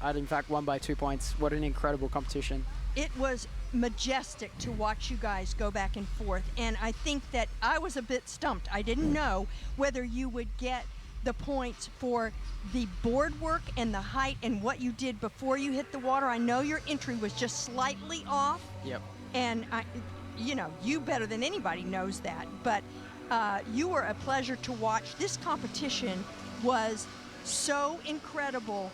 Speaker 12: I'd in fact won by 2 points. What an incredible competition.
Speaker 11: It was majestic to watch you guys go back and forth, and I think that I was a bit stumped. I didn't know whether you would get the points for the board work and the height and what you did before you hit the water. I know your entry was just slightly off.
Speaker 12: Yep.
Speaker 11: And you better than anybody knows that, but you were a pleasure to watch. This competition was so incredible.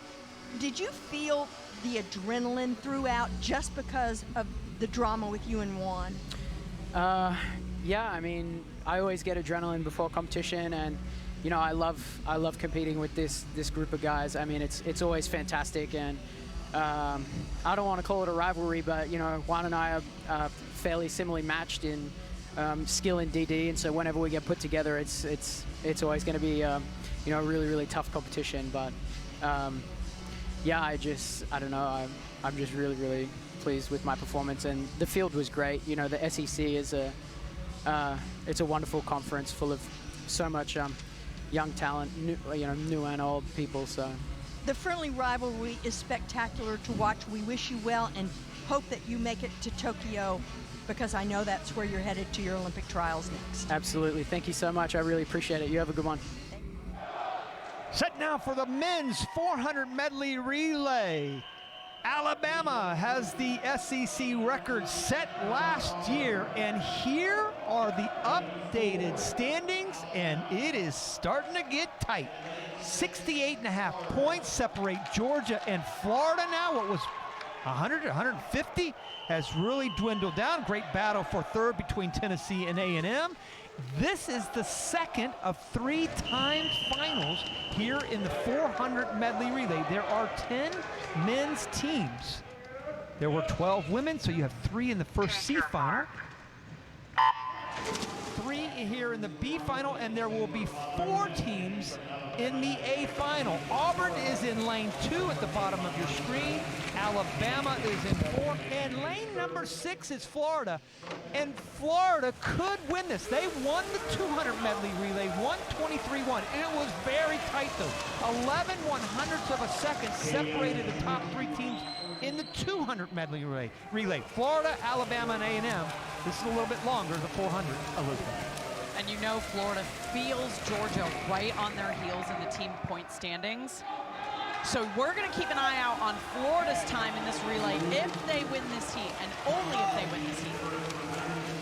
Speaker 11: Did you feel the adrenaline throughout just because of the drama with you and Juan?
Speaker 12: Yeah, I mean, I always get adrenaline before competition, and I love competing with this group of guys. I mean, it's always fantastic, and I don't want to call it a rivalry, but Juan and I are fairly similarly matched in skill in DD, and so whenever we get put together, it's always going to be a really, really tough competition. But yeah, I don't know. I'm just really, really pleased with my performance, and the field was great. The SEC is it's a wonderful conference full of so much young talent, new and old people. So
Speaker 11: the friendly rivalry is spectacular to watch. We wish you well and hope that you make it to Tokyo, because I know that's where you're headed to your Olympic trials next.
Speaker 12: Absolutely. Thank you so much. I really appreciate it. You have a good one.
Speaker 1: Set now for the men's 400 medley relay. Alabama has the SEC record set last year, and here are the updated standings, and it is starting to get tight. 68.5 points separate Georgia and Florida now. What was 100, 150 has really dwindled down. Great battle for third between Tennessee and A&M. This is the second of 3 timed finals here in the 400 medley relay. There are 10 men's teams. There were 12 women, so you have 3 in the first C final, 3 here in the B final, and there will be 4 teams in the A final. Auburn is in lane 2 at the bottom of your screen. Alabama is in 4, and lane number 6 is Florida. And Florida could win this. They won the 200 medley relay, 1:23.1. It was very tight though. 11 100ths of a second separated the top 3 teams in the 200 medley relay. Florida, Alabama, and A&M. This is a little bit longer, the 400, Elizabeth.
Speaker 3: And Florida feels Georgia right on their heels in the team point standings. So we're going to keep an eye out on Florida's time in this relay if they win this heat, and only if they win this heat.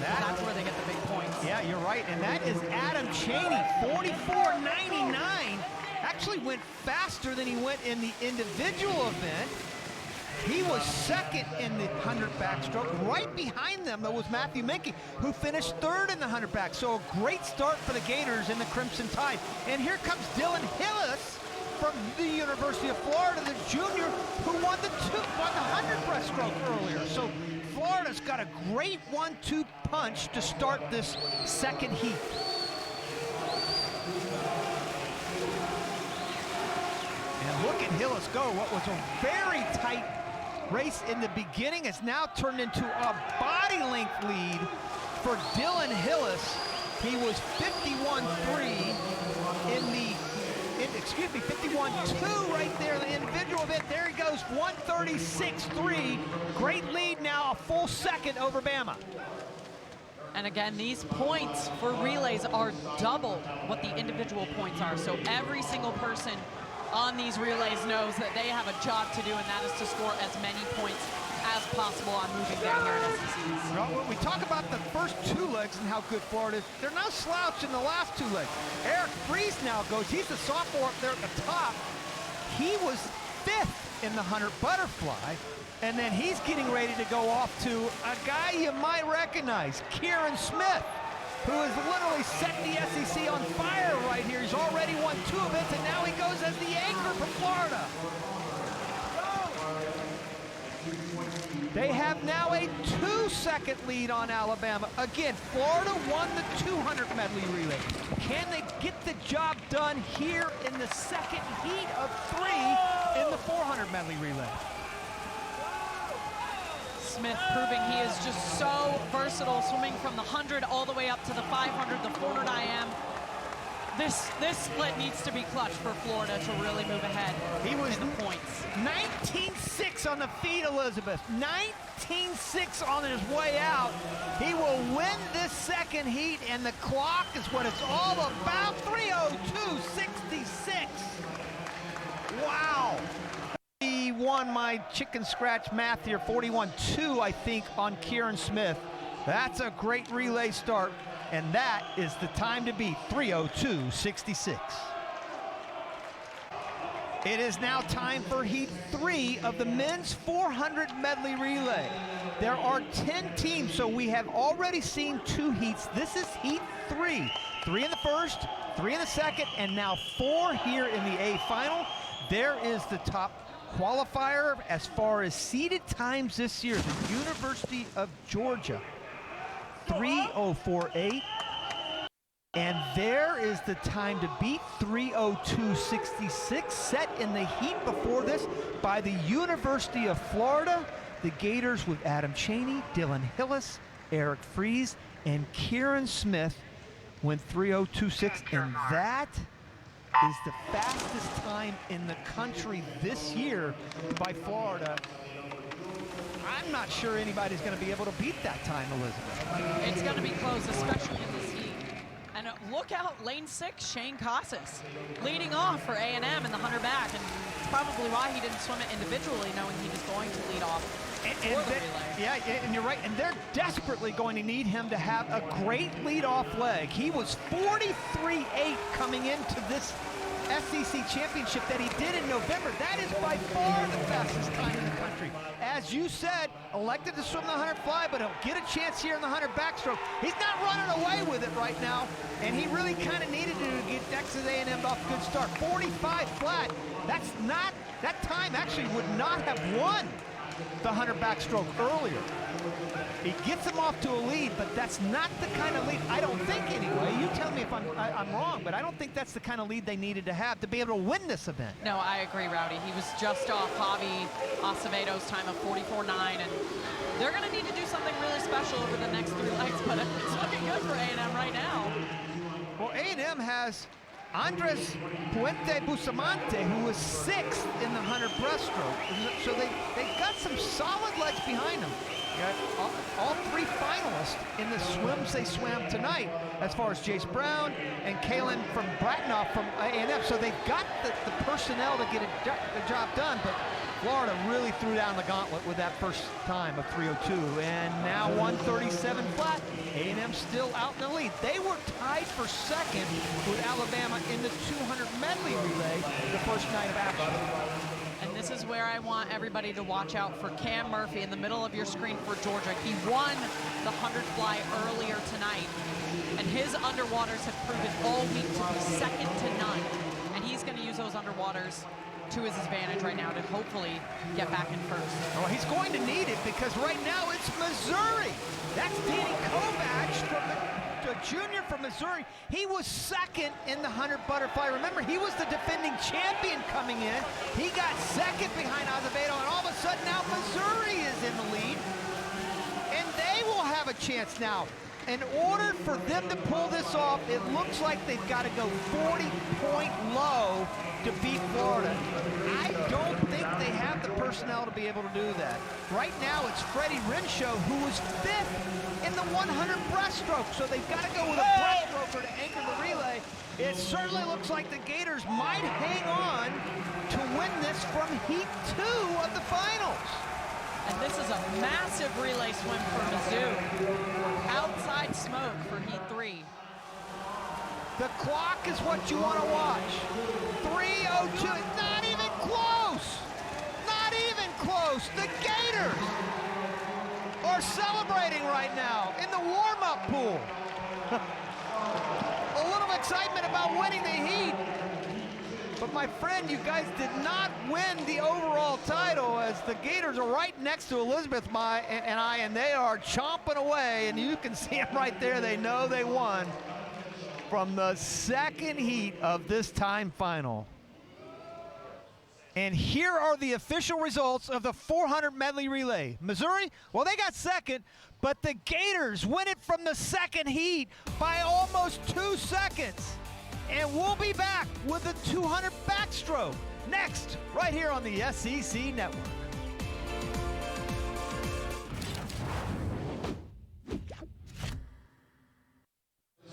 Speaker 3: That's where they get the big points.
Speaker 1: Yeah, you're right. And that is Adam Cheney, 44.99. Actually went faster than he went in the individual event. He was second in the 100 backstroke. Right behind them, though, was Matthew Menke, who finished third in the 100 back. So a great start for the Gators in the Crimson Tide. And here comes Dylan Hillis from the University of Florida, the junior, who won the 100 breaststroke earlier. So Florida's got a great 1-2 punch to start this second heat. And look at Hillis go. What was a very tight race in the beginning has now turned into a body length lead for Dylan Hillis. He was 51.3 51.2 right there in the individual event. There he goes, 136.3. Great lead now, a full second over Bama.
Speaker 3: And again, these points for relays are double what the individual points are. So every single person on these relays knows that they have a job to do, and that is to score as many points as possible on moving down here at SEC.
Speaker 1: Well, when we talk about the first two legs and how good Florida is, they're no slouch in the last two legs. Eric Freeze now goes, he's the sophomore up there at the top. He was 5th in the 100 butterfly, and then he's getting ready to go off to a guy you might recognize, Kieran Smith, who has literally set the SEC on fire right here. He's already won 2 events, and now he goes as the anchor for Florida. They have now a 2-second lead on Alabama. Again, Florida won the 200 medley relay. Can they get the job done here in the second heat of 3 in the 400 medley relay?
Speaker 3: Smith proving he is just so versatile, swimming from the 100 all the way up to the 500, the 400 IM. This split needs to be clutch for Florida to really move ahead.
Speaker 1: He was
Speaker 3: in the points.
Speaker 1: 19.6 on the feet, Elizabeth. 19.6 on his way out. He will win this second heat, and the clock is what it's all about. 3:02.66. Wow. He won my chicken scratch math here. 41.2, I think, on Kieran Smith. That's a great relay start. And that is the time to beat, 3:02.66. It is now time for Heat 3 of the men's 400 medley relay. There are 10 teams, so we have already seen 2 heats. This is Heat 3. 3 in the first, 3 in the second, and now 4 here in the A final. There is the top qualifier as far as seeded times this year, the University of Georgia. 3:04.8, and there is the time to beat, 3:02.66, set in the heat before this by the University of Florida. The Gators with Adam Chaney, Dylan Hillis, Eric Freeze, and Kieran Smith went 3:02.6, and that is the fastest time in the country this year by Florida. I'm not sure anybody's going to be able to beat that time, Elizabeth.
Speaker 3: It's going to be close, especially in this heat. And look out, lane 6, Shane Casas, leading off for A&M in the 100 back, and it's probably why he didn't swim it individually, knowing he was going to lead off for the relay.
Speaker 1: Yeah, and you're right, and they're desperately going to need him to have a great lead-off leg. He was 43.8 coming into this SEC championship that he did in November. That is by far the fastest time in the country. As you said, elected to swim the 100 fly, but he'll get a chance here in the 100 backstroke. He's not running away with it right now, and he really kind of needed to get Texas A&M off a good start. 45 flat. That's not, that time actually would not have won the 100 backstroke earlier. He gets him off to a lead, but that's not the kind of lead, I don't think anyway. You tell me if I'm wrong, but I don't think that's the kind of lead they needed to have to be able to win this event.
Speaker 3: No, I agree, Rowdy. He was just off Javi Acevedo's time of 44.9, and they're going to need to do something really special over the next 3 legs, but it's looking good for A&M right now.
Speaker 1: Well, A&M has Andres Puente Bustamante, who was 6th in the 100 breaststroke. So they've got some solid legs behind them. Got all 3 finalists in the swims they swam tonight, as far as Jace Brown and Kalen from Bratnoff from A&M. So they've got the personnel to get the job done, but Florida really threw down the gauntlet with that first time of 3:02, and now 1:37 flat. A&M still out in the lead. They were tied for second with Alabama in the 200 medley relay the first night of action.
Speaker 3: And this is where I want everybody to watch out for Cam Murphy in the middle of your screen for Georgia. He won the 100 fly earlier tonight, and his underwaters have proven all week to be second to none. And he's going to use those underwaters to his advantage right now to hopefully get back in first.
Speaker 1: Oh, he's going to need it because right now it's Missouri. That's Danny Kovacs from the a junior from Missouri. He was second in the 100 butterfly. Remember, he was the defending champion coming in. He got second behind Azevedo, and all of a sudden now Missouri is in the lead. And they will have a chance now. In order for them to pull this off, it looks like they've got to go 40-point low to beat Florida. I don't think they have the personnel to be able to do that. Right now, it's Freddie Renshaw, who was 5th in the 100 breaststroke, so they've got to go with a breaststroker to anchor the relay. It certainly looks like the Gators might hang on to win this from Heat 2 of the finals.
Speaker 3: And this is a massive relay swim for Mizzou. Outside smoke for Heat 3.
Speaker 1: The clock is what you want to watch. 3:02, not even close. Not even close. The Gators are celebrating right now in the warm-up pool. A little excitement about winning the Heat. But my friend, you guys did not win the overall title, as the Gators are right next to Elizabeth and I, and they are chomping away, and you can see them right there. They know they won from the second heat of this time final. And here are the official results of the 400 medley relay. Missouri, well, they got second, but the Gators win it from the second heat by almost 2 seconds. And we'll be back with the 200 backstroke next, right here on the SEC Network.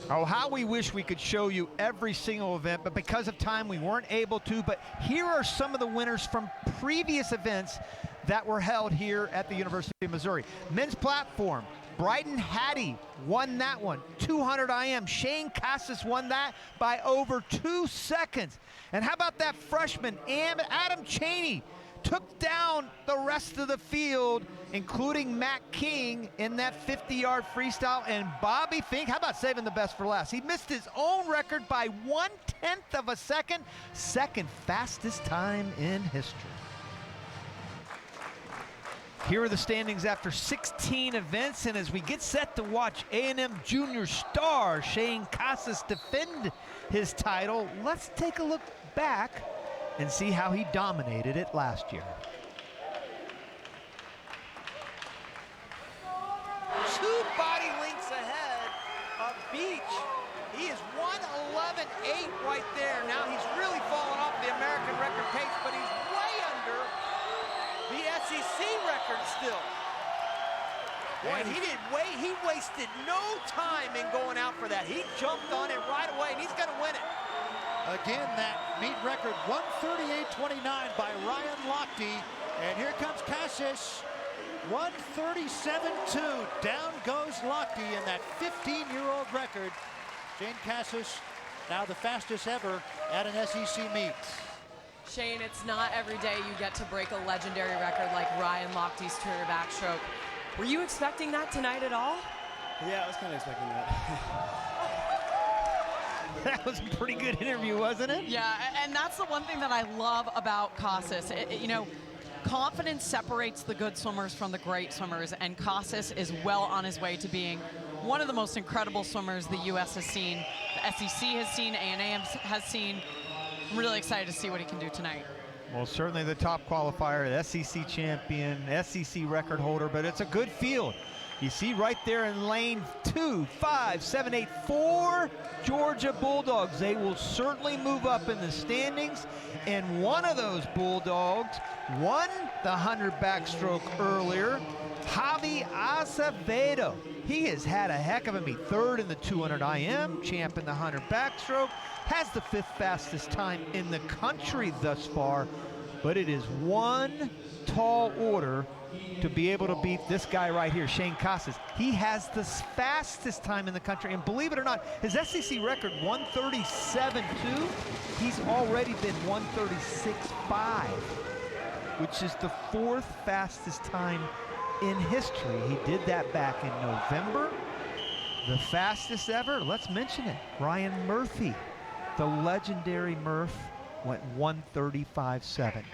Speaker 1: Oh, how we wish we could show you every single event, but because of time, we weren't able to. But here are some of the winners from previous events that were held here at the University of Missouri. Men's platform, Bryden Hattie won that one, 200 IM. Shane Casas won that by over 2 seconds. And how about that freshman, Adam Chaney, took down the rest of the field, including Matt King in that 50-yard freestyle, and Bobby Fink, how about saving the best for last? He missed his own record by 1/10 of a second, second fastest time in history. Here are the standings after 16 events, and as we get set to watch A&M junior star Shane Casas defend his title, let's take a look back and see how he dominated it last year. 2 body lengths ahead of Beach. He is 1:11.8 right there. Now he's really fallen off the American record pace, but he's way under the SEC record still. Boy, he wasted no time in going out for that. He jumped on it right away, and he's gonna win it.
Speaker 7: Again, that meet record 138.29 by Ryan Lochte. And here comes Casas, 137.2. Down goes Lochte in that 15-year-old record. Shane Casas, now the fastest ever at an SEC meet.
Speaker 3: Shane, it's not every day you get to break a legendary record like Ryan Lochte's 200 backstroke. Were you expecting that tonight at all?
Speaker 13: Yeah, I was kind of expecting that.
Speaker 1: That was a pretty good interview, wasn't it?
Speaker 3: Yeah, and that's the one thing that I love about Casas. You know, confidence separates the good swimmers from the great swimmers, and Casas is well on his way to being one of the most incredible swimmers the U.S. has seen, the SEC has seen, A&M has seen. I'm really excited to see what he can do tonight.
Speaker 1: Well, certainly the top qualifier, the SEC champion, SEC record holder, but it's a good field. You see right there in lane 2, 5, 7, 8, 4 Georgia Bulldogs. They will certainly move up in the standings, and one of those Bulldogs won the 100 backstroke earlier, Javi Azevedo. He has had a heck of a meet. 3rd in the 200 IM, champ in the 100 backstroke, has the 5th fastest time in the country thus far, but it is one tall order to be able to beat this guy right here, Shane Casas. He has the fastest time in the country, and believe it or not, his SEC record 137.2. He's already been 136.5, which is the 4th fastest time in history. He did that back in November. The fastest ever, let's mention it, Ryan Murphy. The legendary Murph went 135.7.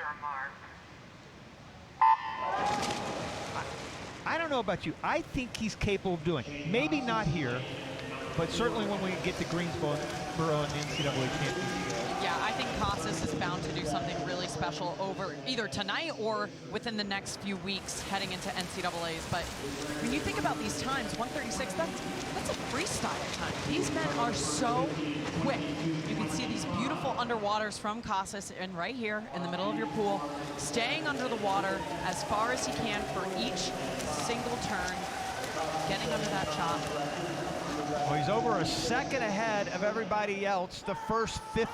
Speaker 1: I don't know about you. I think he's capable of doing, maybe not here, but certainly when we get to Greensboro in the NCAA championship.
Speaker 3: Yeah, I think Casas is bound to do something really special over either tonight or within the next few weeks heading into NCAAs. But when you think about these times, 136, that's a freestyle time. These men are so quick. You can see these beautiful underwaters from Casas, and right here in the middle of your pool, staying under the water as far as he can for each single turn, getting under that chop.
Speaker 1: Well, he's over a second ahead of everybody else, the first 50.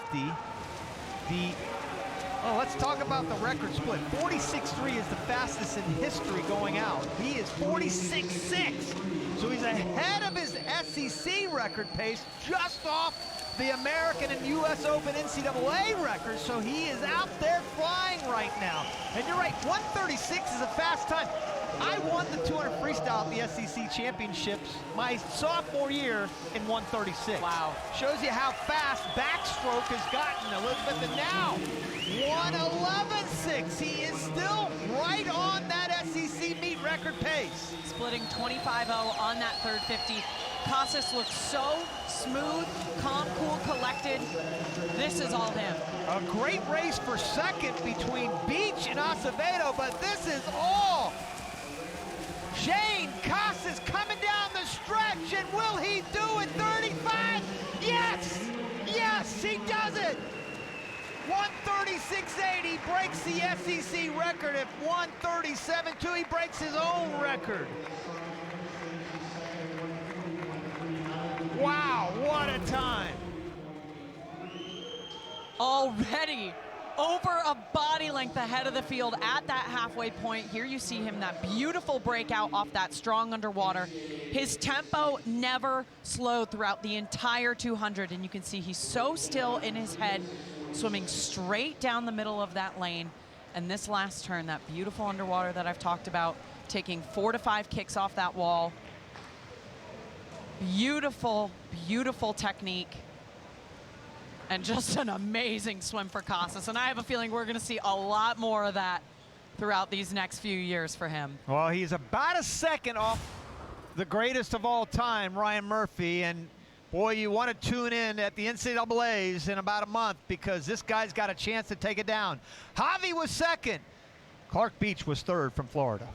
Speaker 1: Let's talk about the record split. 46.3 is the fastest in history going out. He is 46.6. So he's ahead of his SEC record pace, just off the American and U.S. Open NCAA records. So he is out there flying right now. And you're right, 136 is a fast time. I won the 200 freestyle at the SEC championships my sophomore year in 136. Wow. Shows you how fast backstroke has gotten, Elizabeth. And now, 111.6. He is still right on that SEC meet record pace.
Speaker 3: Splitting 25-0 on that third 50. Casas looks so smooth, calm, cool, collected. This is all him.
Speaker 1: A great race for second between Beach and Acevedo, but this is all Shane Casas coming down the stretch, and will he do it? 35? Yes! Yes, he does it! 136.8, he breaks the SEC record. At 137.2, he breaks his own record. Wow, what a time.
Speaker 3: Already over a body length ahead of the field at that halfway point. Here you see him, that beautiful breakout off that strong underwater. His tempo never slowed throughout the entire 200, and you can see he's so still in his head, swimming straight down the middle of that lane. And this last turn, that beautiful underwater that I've talked about, taking 4 to 5 kicks off that wall. Beautiful, beautiful technique. And just an amazing swim for Casas. And I have a feeling we're going to see a lot more of that throughout these next few years for him.
Speaker 1: Well, he's about a second off the greatest of all time, Ryan Murphy. And boy, you want to tune in at the NCAAs in about a month, because this guy's got a chance to take it down. Javi was second. Clark Beach was third from Florida.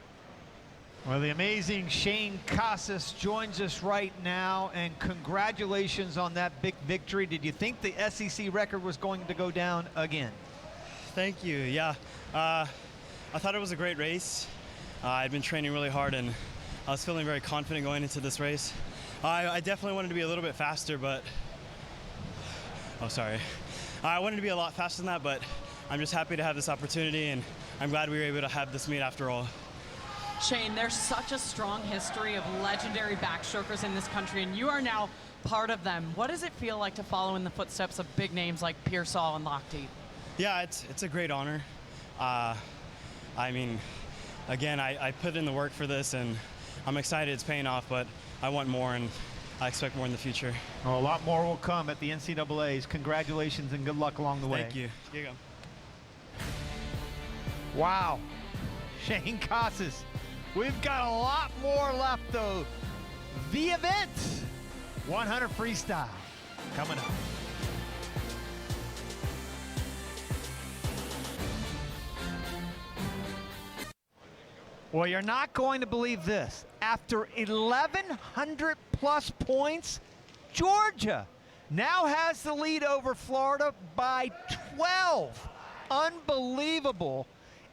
Speaker 1: Well, the amazing Shane Casas joins us right now, and congratulations on that big victory. Did you think the SEC record was going to go down again?
Speaker 13: Thank you. Yeah, I thought it was a great race. I'd been training really hard, and I was feeling very confident going into this race. I definitely wanted to be a little bit faster, but I wanted to be a lot faster than that, but I'm just happy to have this opportunity, and I'm glad we were able to have this meet after all.
Speaker 3: Shane, there's such a strong history of legendary backstrokers in this country, and you are now part of them. What does it feel like to follow in the footsteps of big names like Pearsall and Lochte?
Speaker 13: Yeah, it's a great honor. I mean, again, I put in the work for this, and I'm excited it's paying off, but I want more, and I expect more in the future.
Speaker 1: Well, a lot more will come at the NCAAs. Congratulations and good luck along the way.
Speaker 13: Thank you. Here you go.
Speaker 1: Wow. Shane Casas. We've got a lot more left, though. The event, 100 freestyle, coming up. Well, you're not going to believe this. After 1,100 plus points, Georgia now has the lead over Florida by 12. Unbelievable.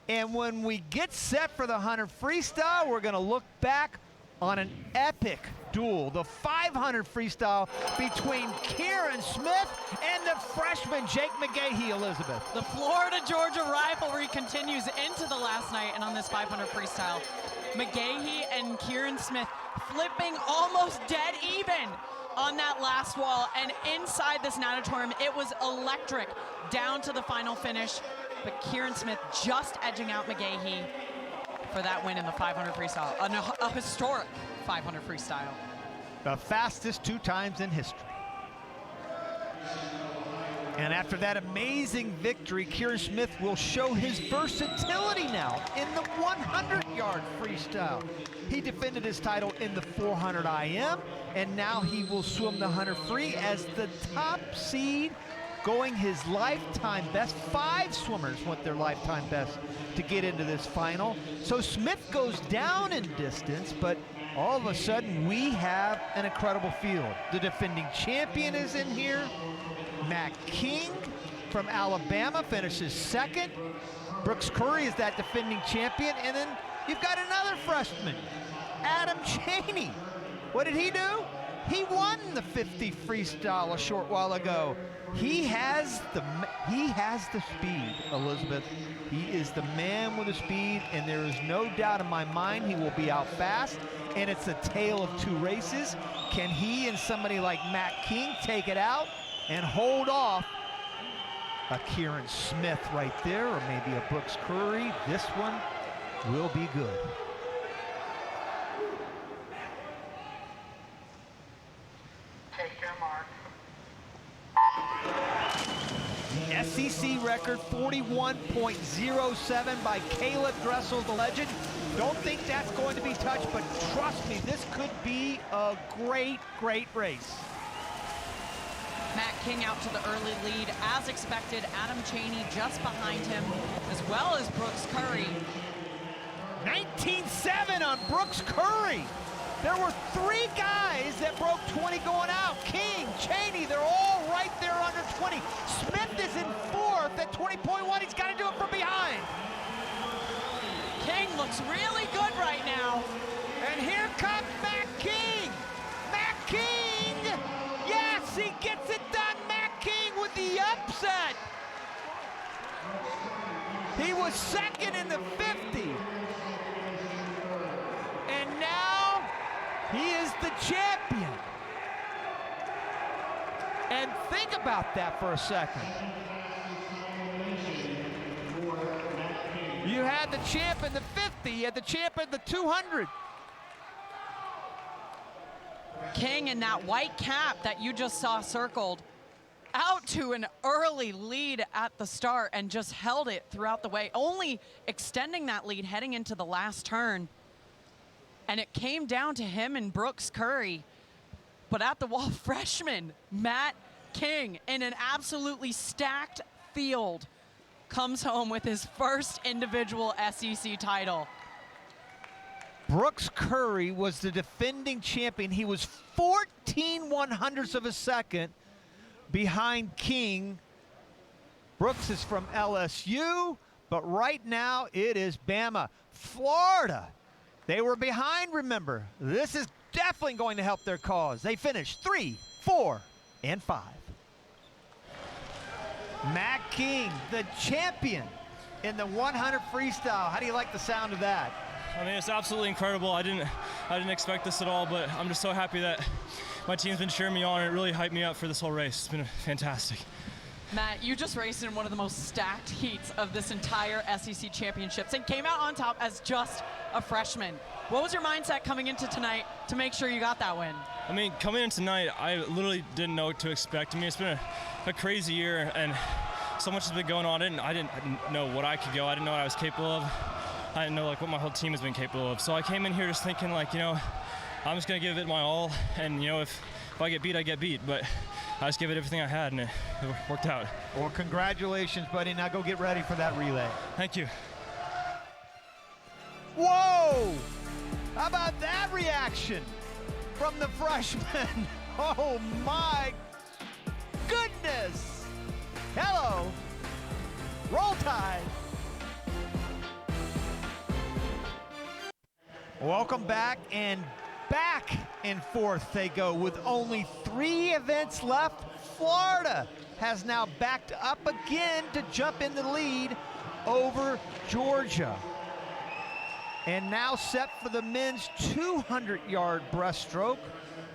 Speaker 1: And when we get set for the 100 freestyle, we're going to look back on an epic duel, the 500 freestyle between Kieran Smith and the freshman Jake McGahee, Elizabeth.
Speaker 3: The Florida-Georgia rivalry continues into the last night, and on this 500 freestyle, McGahee and Kieran Smith flipping almost dead even on that last wall. And inside this natatorium, it was electric down to the final finish. But Kieran Smith just edging out McGahee for that win in the 500 freestyle, a historic 500 freestyle.
Speaker 1: The fastest 2 times in history. And after that amazing victory, Kieran Smith will show his versatility now in the 100-yard freestyle. He defended his title in the 400 IM, and now he will swim the 100 free as the top seed, going his lifetime best. 5 swimmers went their lifetime best to get into this final. So Smith goes down in distance, but all of a sudden we have an incredible field. The defending champion is in here. Matt King from Alabama finishes second. Brooks Curry is that defending champion. And then you've got another freshman, Adam Chaney. What did he do? He won the 50 freestyle a short while ago. He has the speed, Elizabeth. He is the man with the speed, and there is no doubt in my mind he will be out fast. And it's a tale of 2 races. Can he and somebody like Matt King take it out and hold off a Kieran Smith right there, or maybe a Brooks Curry? This one will be good.
Speaker 8: Take your mark.
Speaker 1: The SEC record 41.07 by Caleb Dressel, the legend. Don't think that's going to be touched, but trust me, this could be a great, great race.
Speaker 3: Matt King out to the early lead. As expected, Adam Chaney just behind him, as well as Brooks Curry.
Speaker 1: 19.7 on Brooks Curry. There were 3 guys that broke 20 going out. King, Chaney, they're all right there under 20. Smith is in 4th at 20.1. He's got to do it from behind.
Speaker 3: King looks really good right now.
Speaker 1: And here comes Matt King. Matt King! Yes, he gets it done. Matt King with the upset. He was second in the 50. And now he is the champion. And think about that for a second. You had the champ in the 50, you had the champ in the 200.
Speaker 3: King in that white cap that you just saw circled, out to an early lead at the start and just held it throughout the way, only extending that lead heading into the last turn. And it came down to him and Brooks Curry. But at the wall, freshman Matt King in an absolutely stacked field comes home with his first individual SEC title.
Speaker 1: Brooks Curry was the defending champion. He was 14 100ths of a second behind King. Brooks is from LSU, but right now it is Bama. Florida, they were behind, remember. This is definitely going to help their cause. They finished 3, 4, and 5. Matt King, the champion in the 100 freestyle. How do you like the sound of that?
Speaker 14: I mean, it's absolutely incredible. I didn't expect this at all, but I'm just so happy that my team's been cheering me on, and it really hyped me up for this whole race. It's been fantastic.
Speaker 3: Matt, you just raced in one of the most stacked heats of this entire SEC championships and came out on top as just a freshman. What was your mindset coming into tonight to make sure you got that win?
Speaker 14: I mean, coming in tonight, I literally didn't know what to expect. I mean, it's been a crazy year, and so much has been going on. I didn't know what I could go. I didn't know what I was capable of. I didn't know like what my whole team has been capable of. So I came in here just thinking like, you know, I'm just gonna give it my all, and you know, if I get beat, I get beat. But I just gave it everything I had, and it worked out.
Speaker 1: Well, congratulations, buddy. Now go get ready for that relay.
Speaker 14: Thank you.
Speaker 1: Whoa! How about that reaction from the freshman? Oh my goodness! Hello. Roll Tide. Welcome back, and back and forth they go with only 3 events left. Florida has now backed up again to jump in the lead over Georgia. And now set for the men's 200-yard breaststroke.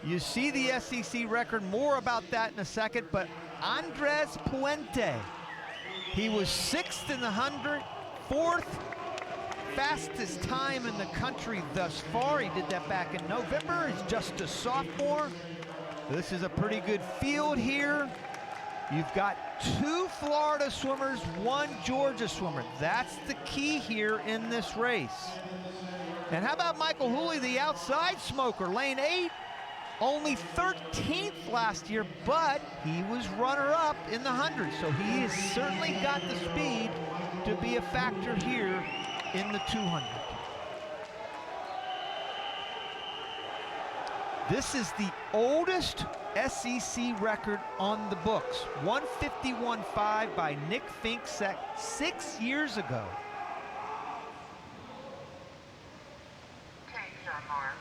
Speaker 1: You see the SEC record, more about that in a second, but Andres Puente, he was 6th in the 100, 4th fastest time in the country thus far. He did that back in November. He's just a sophomore. This is a pretty good field here. You've got 2 Florida swimmers, 1 Georgia swimmer. That's the key here in this race. And how about Michael Hooley, the outside smoker, lane 8? Only 13th last year, but he was runner-up in the 100, so he has certainly got the speed to be a factor here in the 200. This is the oldest SEC record on the books, 151.5 by Nick Fink 6 years ago.
Speaker 8: Take your mark.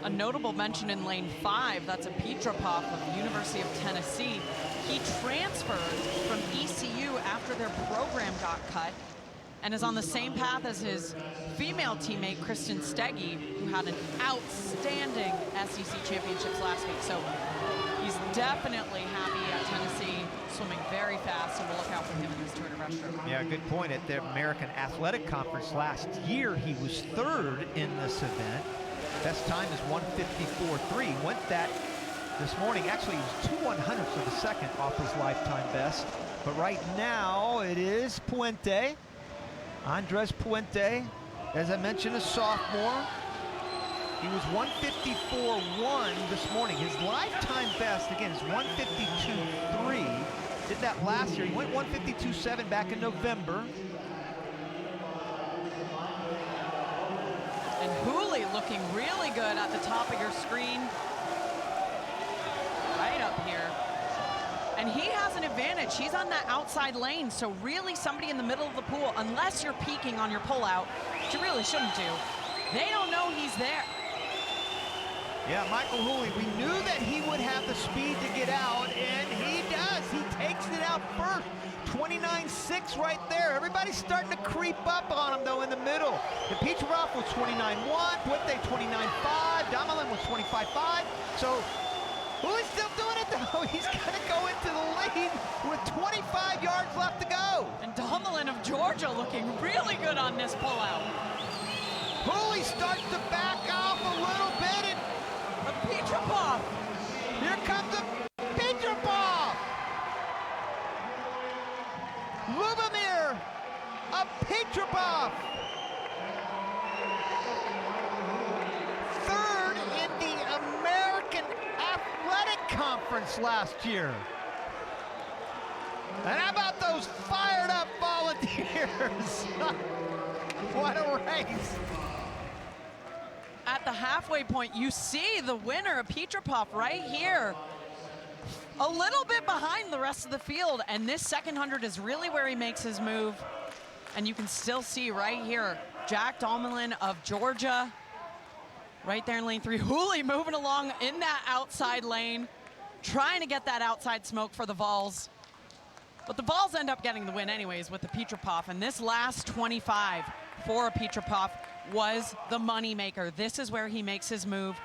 Speaker 3: A notable mention in lane 5, that's a Petrapov of University of Tennessee. He transferred from ECU after their program got cut and is on the same path as his female teammate, Kristen Steggy, who had an outstanding SEC championships last week. So he's definitely happy at Tennessee, swimming very fast, and we'll look out for him in this Tour de Breaststroke.
Speaker 1: Yeah, good point. At the American Athletic Conference last year, he was 3rd in this event. Best time is 154.3. Went that this morning. Actually, he was 2/100ths of a second off his lifetime best. But right now, it is Puente. Andres Puente, as I mentioned, a sophomore. He was 154.1 this morning. His lifetime best, again, is 152.3. Did that last year. He went 152.7 back in November.
Speaker 3: And Hooley looking really good at the top of your screen. Right up here. And he has an advantage. He's on that outside lane, so really somebody in the middle of the pool, unless you're peeking on your pullout, which you really shouldn't do, they don't know he's there.
Speaker 1: Yeah, Michael Hooley, we knew that he would have the speed to get out, and he does. He takes it out first. 29.6 right there. Everybody's starting to creep up on him, though, in the middle. The Petrov was 29.1, Puente 29.5, Damelin was 25.5. So Hooley's still doing it, though. He's going to go into the lead with 25 yards left to go.
Speaker 3: And Damelin of Georgia looking really good on this pullout.
Speaker 1: Hooley starts to back off a little bit, and
Speaker 3: Petrapov.
Speaker 1: Here comes the Petrapov. Lubomir of Petrapov. 3rd in the American Athletic Conference last year. And how about those fired up volunteers? What a race.
Speaker 3: At the halfway point, you see the winner of Petrapov right here. A little bit behind the rest of the field, and this second 100 is really where he makes his move. And you can still see right here, Jack Damelin of Georgia, right there in lane 3. Hooley moving along in that outside lane, trying to get that outside smoke for the Vols. But the Vols end up getting the win anyways with the Petrapov, and this last 25 for Petrapov was the money maker. This is where he makes his move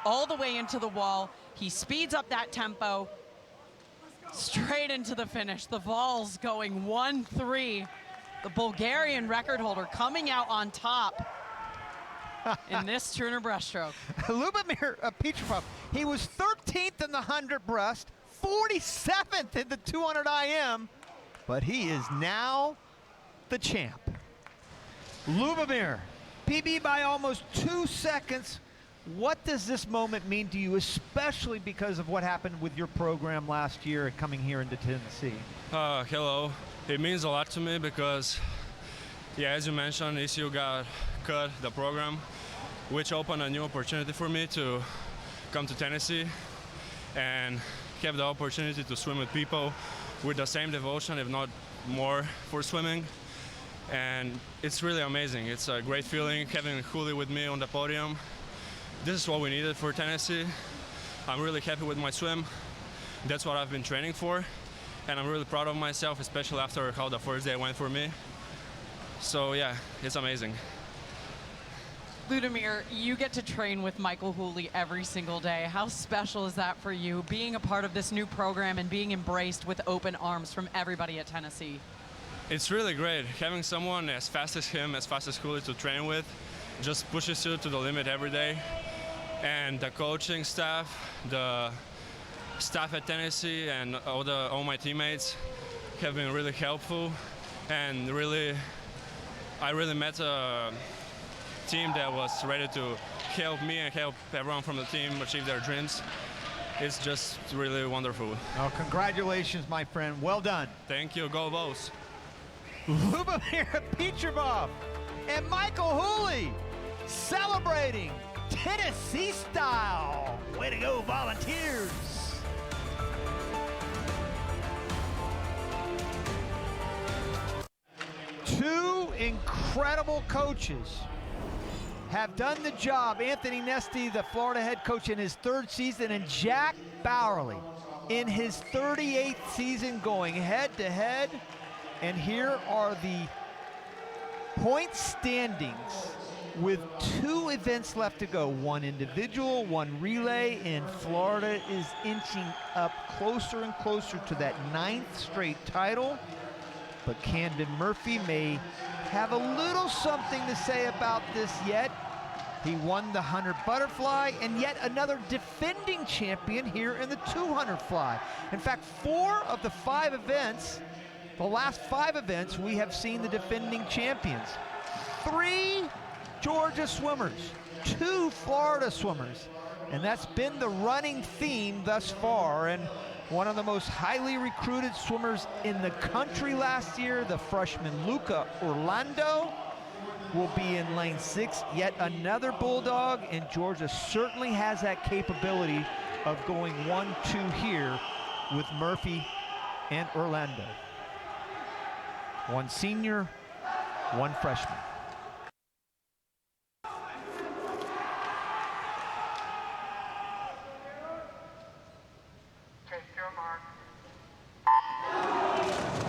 Speaker 3: all the way into the wall. He speeds up that tempo straight into the finish. The Vols going 1-3. The Bulgarian record holder coming out on top in this Turner breaststroke.
Speaker 1: Lubomir Petrapov, he was 13th in the 100 breast, 47th in the 200 IM, but he is now the champ. Lubomir, PB by almost 2 seconds. What does this moment mean to you, especially because of what happened with your program last year and coming here into Tennessee?
Speaker 15: Hello. It means a lot to me because, yeah, as you mentioned, ECU got cut the program, which opened a new opportunity for me to come to Tennessee and have the opportunity to swim with people with the same devotion, if not more, for swimming. And it's really amazing. It's a great feeling having Hooley with me on the podium. This is what we needed for Tennessee. I'm really happy with my swim. That's what I've been training for. And I'm really proud of myself, especially after how the first day went for me. So yeah, it's amazing.
Speaker 3: Lubomir, you get to train with Michael Hooley every single day. How special is that for you, being a part of this new program and being embraced with open arms from everybody at Tennessee?
Speaker 15: It's really great. Having someone as fast as him, as fast as Hooley to train with, just pushes you to the limit every day. and the coaching staff, the staff at Tennessee, and all my teammates have been really helpful, and I really met a team that was ready to help me and help everyone from the team achieve their dreams. It's just really wonderful.
Speaker 1: Oh, congratulations, my friend. Well done.
Speaker 15: Thank you. Go Bulls.
Speaker 1: Lubomir Petrov and Michael Hooley celebrating Tennessee style. Way to go, Volunteers. Two incredible coaches have done the job. Anthony Nesty, the Florida head coach, in his third season, and Jack Bowerly in his 38th season, going head-to-head. And here are the point standings with 2 events left to go. 1 individual, 1 relay, and Florida is inching up closer and closer to that 9th straight title. But Camden Murphy may have a little something to say about this yet. He won the 100 butterfly, and yet another defending champion here in the 200 fly. In fact, 4 of the 5 events, the last 5 events, we have seen the defending champions. 3 Georgia swimmers, 2 Florida swimmers, and that's been the running theme thus far. And one of the most highly recruited swimmers in the country last year, the freshman Luca Orlando, will be in lane 6. Yet another Bulldog, and Georgia certainly has that capability of going 1-2 here with Murphy and Orlando. 1 senior, 1 freshman.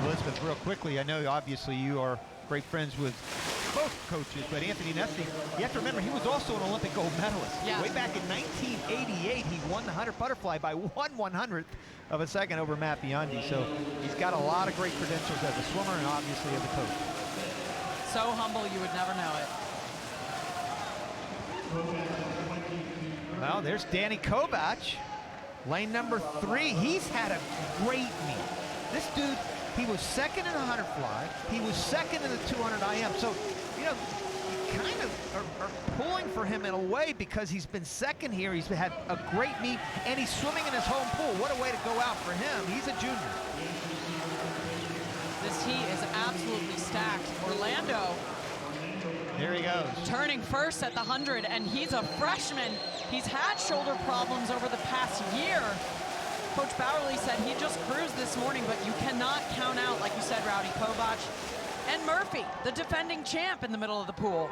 Speaker 1: Elizabeth, real quickly, I know obviously you are great friends with both coaches, but Anthony Nesty, you have to remember, he was also an Olympic gold medalist.
Speaker 3: Yeah.
Speaker 1: Way back in 1988, he won the 100 butterfly by 1/100th of a second over Matt Biondi. So he's got a lot of great credentials as a swimmer and obviously as a coach.
Speaker 3: So humble, you would never know it.
Speaker 1: Well, there's Danny Kovach, lane number 3. He's had a great meet. This dude, he was second in the 100 fly. He was second in the 200 IM. So, you know, you kind of are pulling for him in a way because he's been second here. He's had a great meet, and he's swimming in his home pool. What a way to go out for him. He's a junior.
Speaker 3: This heat is absolutely stacked. Orlando.
Speaker 1: There he goes.
Speaker 3: Turning first at the 100, and he's a freshman. He's had shoulder problems over the past year. Coach Bowerly said he just cruised this morning, but you cannot count out, like you said, Rowdy Kovach and Murphy, the defending champ, in the middle of the pool.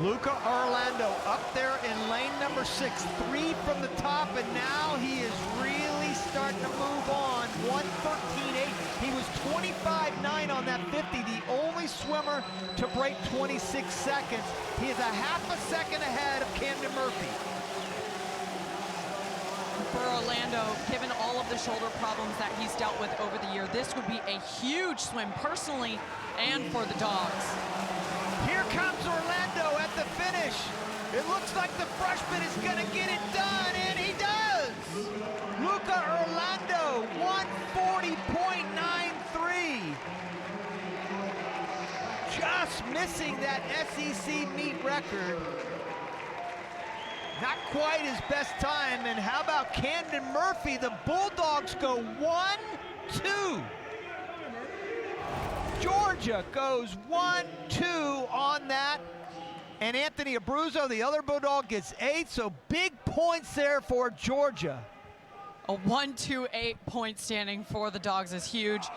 Speaker 1: Luca Orlando up there in lane number 6, 3 from the top, and now he is really starting to move on. 1:13.8. He was 25.9 on that 50, the only swimmer to break 26 seconds. He is a half a second ahead of Camden Murphy.
Speaker 3: For Orlando, given all of the shoulder problems that he's dealt with over the year, this would be a huge swim personally and for the dogs.
Speaker 1: Here comes Orlando at the finish. It looks like the freshman is going to get it done, and he does. Luca Orlando, 140.93. Just missing that SEC meet record. Not quite his best time. And how about Camden Murphy? The Bulldogs go 1-2. Georgia goes 1-2 on that. And Anthony Abruzzo, the other Bulldog, gets 8. So big points there for Georgia.
Speaker 3: A 1-2-8 point standing for the dogs is huge.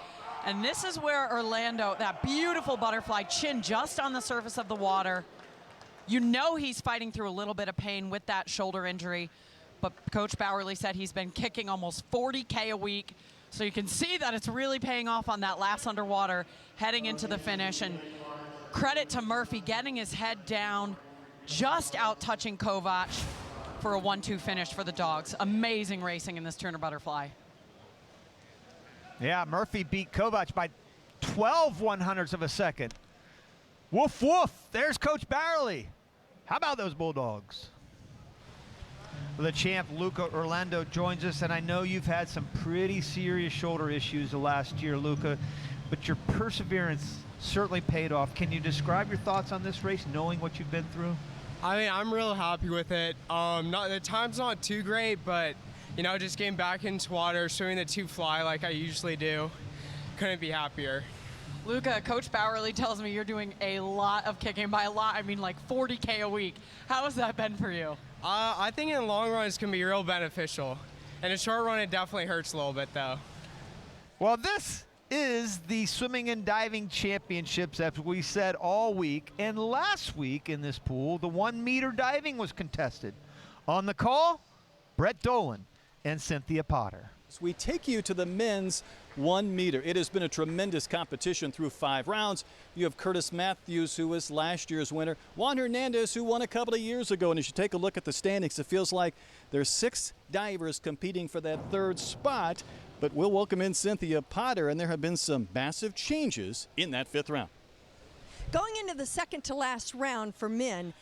Speaker 3: And this is where Orlando, that beautiful butterfly, chin just on the surface of the water. You know he's fighting through a little bit of pain with that shoulder injury, but Coach Bowerly said he's been kicking almost 40K a week, so you can see that it's really paying off on that last underwater heading into the finish. And credit to Murphy getting his head down, just out touching Kovach for a 1-2 finish for the dogs. Amazing racing in this Turner Butterfly.
Speaker 1: Yeah, Murphy beat Kovach by 12 1/100ths of a second. Woof, woof. There's Coach Bowerly. How about those Bulldogs? The champ, Luca Orlando, joins us, and I know you've had some pretty serious shoulder issues the last year, Luca, but your perseverance certainly paid off. Can you describe your thoughts on this race, knowing what you've been through?
Speaker 16: I mean, I'm real happy with it. The time's not too great, but, you know, just getting back into water, swimming the 2 fly like I usually do, couldn't be happier.
Speaker 3: Luca, Coach Bowerly tells me you're doing a lot of kicking. By a lot, I mean like 40K a week. How has that been for you?
Speaker 16: I think in the long run, it's going to be real beneficial. In the short run, it definitely hurts a little bit, though.
Speaker 1: Well, this is the Swimming and Diving Championships, as we said all week. And last week in this pool, the 1-meter diving was contested. On the call, Brett Dolan and Cynthia Potter.
Speaker 17: We take you to the men's 1 meter. It has been a tremendous competition through 5 rounds. You have Curtis Matthews, who was last year's winner, Juan Hernandez, who won a couple of years ago. And as you take a look at the standings, it feels like there's 6 divers competing for that 3rd spot. But we'll welcome in Cynthia Potter, and there have been some massive changes in that 5th round.
Speaker 11: Going into the second to last round for men,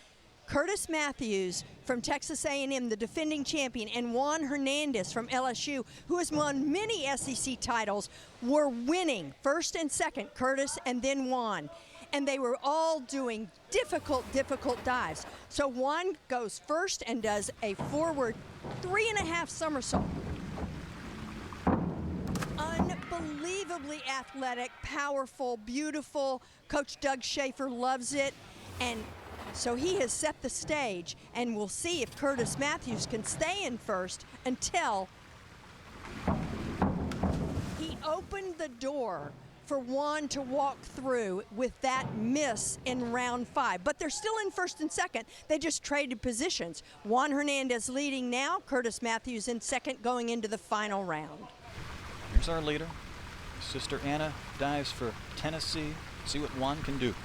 Speaker 11: Curtis Matthews from Texas A&M, the defending champion, and Juan Hernandez from LSU, who has won many SEC titles, were winning first and second, Curtis and then Juan. And they were all doing difficult dives. So Juan goes first and does a forward 3.5 somersault. Unbelievably athletic, powerful, beautiful. Coach Doug Schaefer loves it. And so he has set the stage, and we'll see if Curtis Matthews can stay in first until he opened the door for Juan to walk through with that miss in round 5. But they're still in first and second. They just traded positions. Juan Hernandez leading now, Curtis Matthews in second going into the final round.
Speaker 17: Here's our leader. Sister Anna dives for Tennessee. See what Juan can do.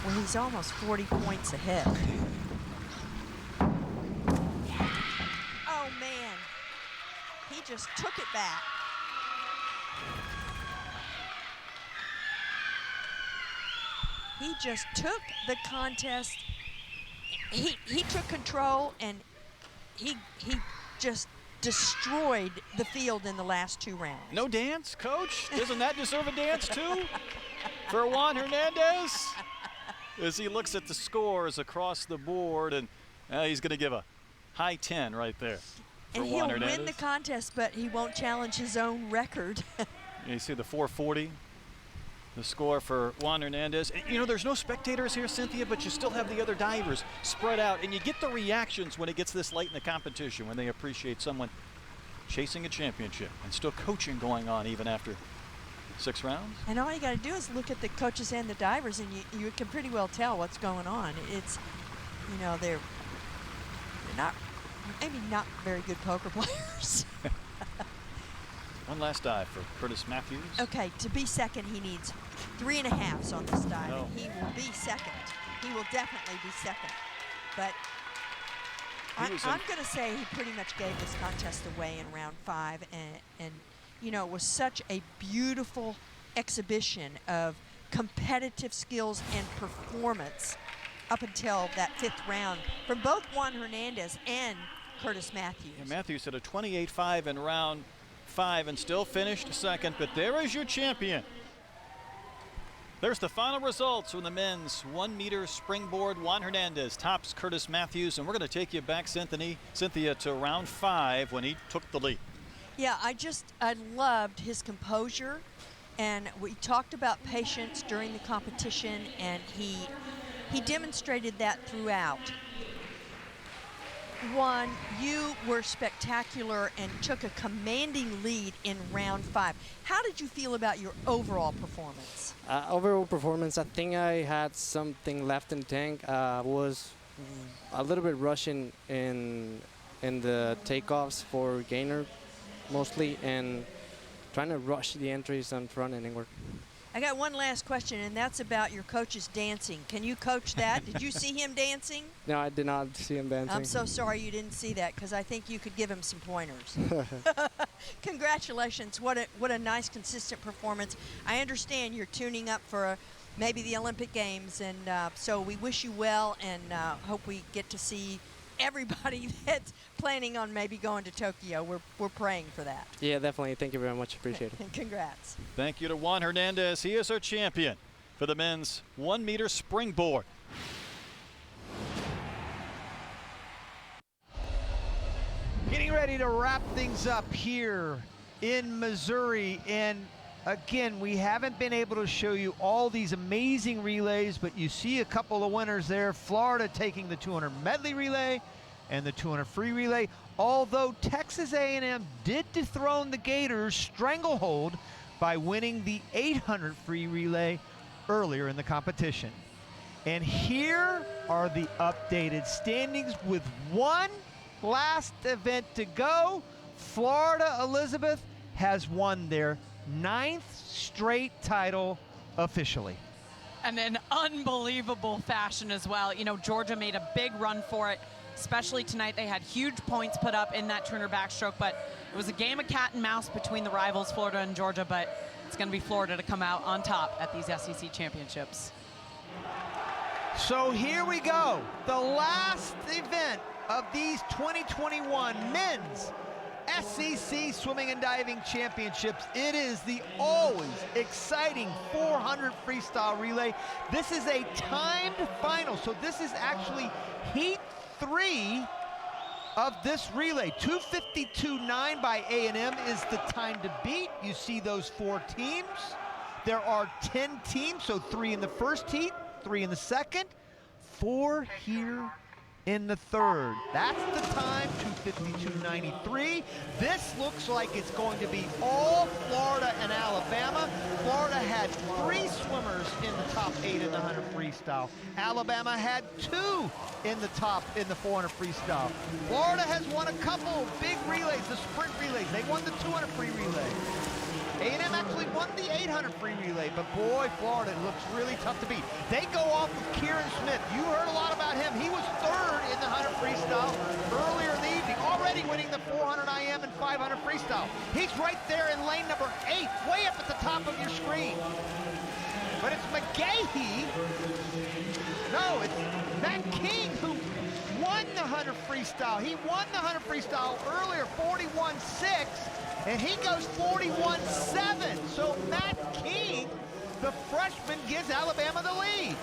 Speaker 11: Well, he's almost 40 points ahead. Oh, man. He just took it back. He just took the contest. He took control, and he just destroyed the field in the last 2 rounds.
Speaker 17: No dance, Coach? Doesn't that deserve a dance, too? For Juan Hernandez? As he looks at the scores across the board, and he's going to give a high 10 right there.
Speaker 11: And he'll win the contest, but he won't challenge his own record.
Speaker 17: You see the 440, the score for Juan Hernandez. And, you know, there's no spectators here, Cynthia, but you still have the other divers spread out, and you get the reactions when it gets this late in the competition, when they appreciate someone chasing a championship and still coaching going on even after 6 rounds.
Speaker 11: And all you got to do is look at the coaches and the divers, and you can pretty well tell what's going on. It's, you know, they're not, maybe not very good poker players.
Speaker 17: One last dive for Curtis Matthews.
Speaker 11: Okay, to be second, he needs 3.5s on this dive.
Speaker 17: No.
Speaker 11: And he will be second. He will definitely be second. But I'm going to say he pretty much gave this contest away in round 5, and you know, it was such a beautiful exhibition of competitive skills and performance up until that 5th round from both Juan Hernandez and Curtis Matthews.
Speaker 17: Yeah, Matthews had a 28.5 in round 5 and still finished second, but there is your champion. There's the final results from the men's 1 meter springboard. Juan Hernandez tops Curtis Matthews, and we're going to take you back, Cynthia, to round 5 when he took the lead.
Speaker 11: Yeah, I loved his composure, and we talked about patience during the competition, and he demonstrated that throughout. Juan, you were spectacular and took a commanding lead in round 5. How did you feel about your overall performance?
Speaker 18: Overall performance, I think I had something left in the tank. Was a little bit rushing in the takeoffs for gainer mostly, and trying to rush the entries on front ending work.
Speaker 11: I got one last question, and that's about your coach's dancing. Can you coach that? Did you see him dancing?
Speaker 18: No, I did not see him dancing.
Speaker 11: I'm so sorry you didn't see that, because I think you could give him some pointers. Congratulations. What a nice, consistent performance. I understand you're tuning up for maybe the Olympic Games, and so we wish you well, and hope we get to see everybody that's planning on maybe going to Tokyo. We're praying for that.
Speaker 18: Yeah, definitely. Thank you very much. Appreciate it.
Speaker 11: Congrats.
Speaker 17: Thank you to Juan Hernandez. He is our champion for the men's 1 meter springboard.
Speaker 1: Getting ready to wrap things up here in Missouri. And again, we haven't been able to show you all these amazing relays, but you see a couple of winners there. Florida taking the 200 medley relay and the 200 free relay. Although Texas A&M did dethrone the Gators stranglehold by winning the 800 free relay earlier in the competition. And here are the updated standings with one last event to go. Florida Elizabeth has won their 9th straight title officially.
Speaker 3: And in unbelievable fashion as well. You know, Georgia made a big run for it, especially tonight. They had huge points put up in that 200 backstroke, but it was a game of cat and mouse between the rivals, Florida and Georgia, but it's going to be Florida to come out on top at these SEC championships.
Speaker 1: So here we go, the last event of these 2021 men's SEC Swimming and Diving Championships. It is the always exciting 400 freestyle relay. This is a timed final, so this is actually heat 3 of this relay. 2:52.9 by A&M is the time to beat. You see those 4 teams. There are 10 teams, so 3 in the first heat, 3 in the second, 4 here in the third. That's the time, 2:52.93. This looks like it's going to be all Florida and Alabama. Florida had 3 swimmers in the top 8 in the 100 freestyle. Alabama had 2 in the top in the 400 freestyle. Florida has won a couple big relays, the sprint relays. They won the 200 free relay. A&M actually won the 800 free relay, but boy, Florida looks really tough to beat. They go off of Kieran Smith. You heard a lot about him. He was 3rd in the 100 freestyle earlier in the evening, already winning the 400 IM and 500 freestyle. He's right there in lane number 8, way up at the top of your screen. But it's McGahee. No, it's Matt King who won the 100 freestyle. He won the 100 freestyle earlier, 41.6. And he goes 41.7. So Matt King, the freshman, gives Alabama the lead.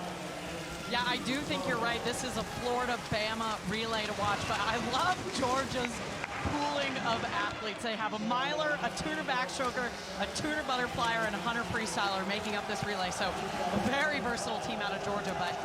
Speaker 3: Yeah, I do think you're right. This is a Florida-Bama relay to watch, but I love Georgia's pooling of athletes. They have a miler, a 200 backstroker, a 200 butterflyer, and a 100 freestyler making up this relay. So a very versatile team out of Georgia, but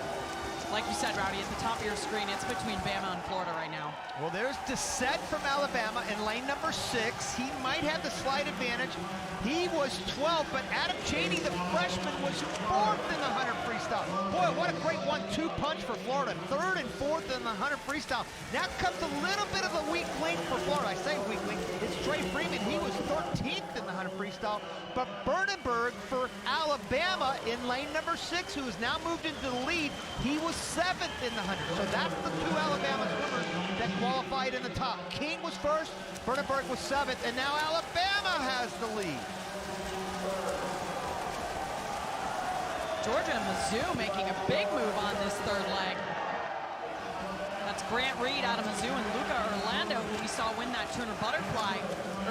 Speaker 3: like you said, Rowdy, at the top of your screen, it's between Bama and Florida right now.
Speaker 1: Well, there's Dessette from Alabama in lane number 6. He might have the slight advantage. He was 12th, but Adam Cheney, the freshman, was 4th in the 100 freestyle. Boy, what a great 1-2 punch for Florida. 3rd and 4th in the 100 freestyle. Now comes a little bit of a weak link for Florida. I say weak link. It's Trey Freeman. He was 13th in the 100 freestyle. But Bernenberg for Alabama in lane number 6, who has now moved into the lead, he was 7th in the 100. So that's the 2 Alabama swimmers that qualified in the top. King was 1st, Bernenberg was 7th, and now Alabama has the lead.
Speaker 3: Georgia and Mizzou making a big move on this 3rd leg. That's Grant Reed out of Mizzou and Luca Orlando, who we saw win that 200 butterfly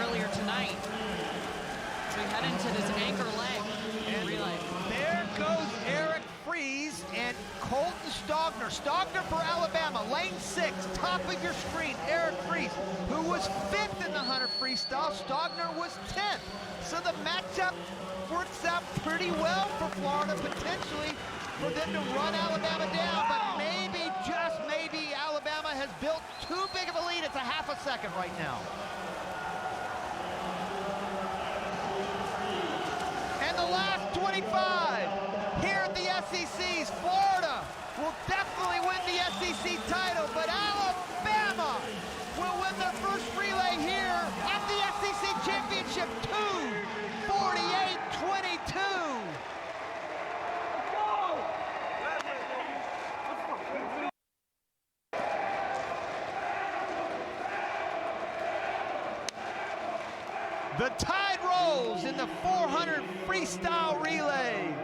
Speaker 3: earlier tonight. So we head into this anchor leg relay.
Speaker 1: There goes Eric Fries and Colton Stogner. Stogner for Alabama, lane 6, top of your screen. Eric Fries, who was 5th in the 100 freestyle. Stogner was 10th. So the matchup works out pretty well for Florida, potentially, for them to run Alabama down. But maybe, just maybe, Alabama has built too big of a lead. It's a half a second right now. And the last 25 here at the SECs. Florida will definitely win the SEC title, but Alabama will win their first relay here at the SEC Championship. 2:48.22. The tide rolls in the 400 freestyle relay.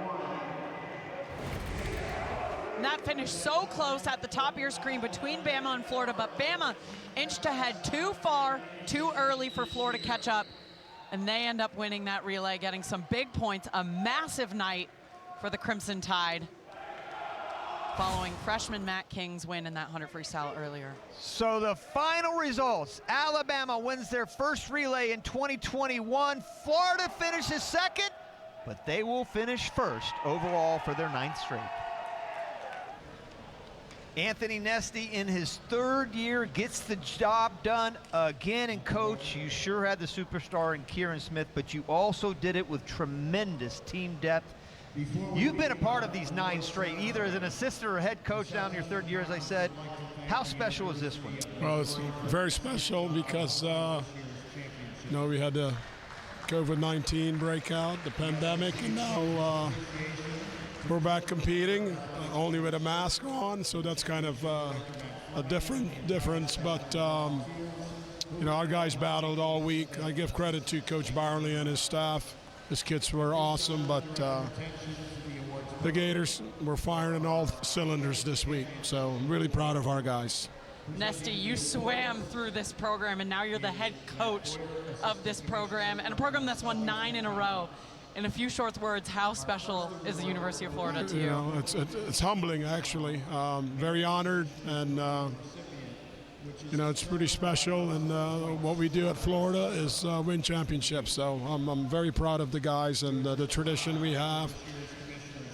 Speaker 3: And that finished so close at the top of your screen between Bama and Florida, but Bama inched ahead too far, too early for Florida to catch up. And they end up winning that relay, getting some big points. A massive night for the Crimson Tide, following freshman Matt King's win in that 100 freestyle earlier.
Speaker 1: So the final results: Alabama wins their first relay in 2021. Florida finishes second, but they will finish first overall for their 9th straight. Anthony Nesty, in his 3rd year, gets the job done again. And coach, you sure had the superstar in Kieran Smith, but you also did it with tremendous team depth. You've been a part of these 9 straight, either as an assistant or head coach down in your 3rd year, as I said. How special is this one?
Speaker 19: Well, it's very special because, we had the COVID-19 breakout, the pandemic, and now we're back competing, only with a mask on, so that's kind of a difference. But, our guys battled all week. I give credit to Coach Barley and his staff. His kids were awesome, but the Gators were firing on all cylinders this week, so I'm really proud of our guys.
Speaker 3: Nesty, you swam through this program, and now you're the head coach of this program, and a program that's won 9 in a row. In a few short words, how special is the University of Florida to you?
Speaker 19: It's humbling, actually. Very honored, and it's pretty special. And what we do at Florida is win championships. So I'm very proud of the guys and the tradition we have.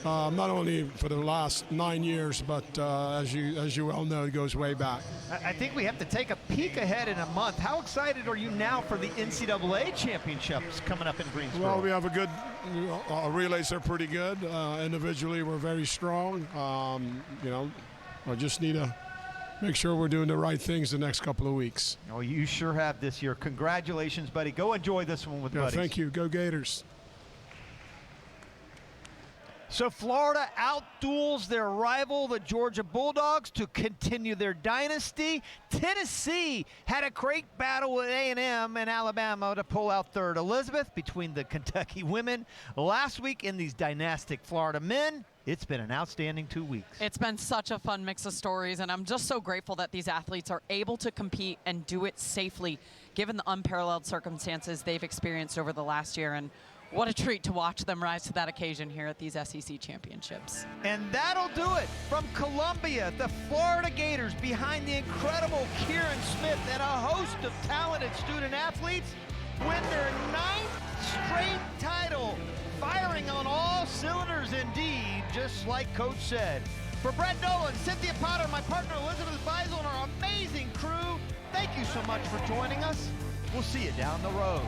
Speaker 19: Not only for the last 9 years, but as you well know, it goes way back.
Speaker 1: I think we have to take a peek ahead in a month. How excited are you now for the NCAA championships coming up in Greensboro?
Speaker 19: Well, we have a good our relays are pretty good. Individually, we're very strong. I just need to make sure we're doing the right things the next couple of weeks.
Speaker 1: Oh, you sure have this year. Congratulations, buddy. Go enjoy this one with buddies.
Speaker 19: Thank you. Go Gators.
Speaker 1: So Florida outduels their rival, the Georgia Bulldogs, to continue their dynasty. Tennessee had a great battle with A&M and Alabama to pull out 3rd. Elizabeth, between the Kentucky women last week and these dynastic Florida men, it's been an outstanding 2 weeks.
Speaker 3: It's been such a fun mix of stories, and I'm just so grateful that these athletes are able to compete and do it safely, given the unparalleled circumstances they've experienced over the last year. And what a treat to watch them rise to that occasion here at these SEC championships.
Speaker 1: And that'll do it. From Columbia, the Florida Gators, behind the incredible Kieran Smith and a host of talented student athletes, win their 9th straight title, firing on all cylinders indeed, just like Coach said. For Brett Nolan, Cynthia Potter, my partner Elizabeth Beisel, and our amazing crew, thank you so much for joining us. We'll see you down the road.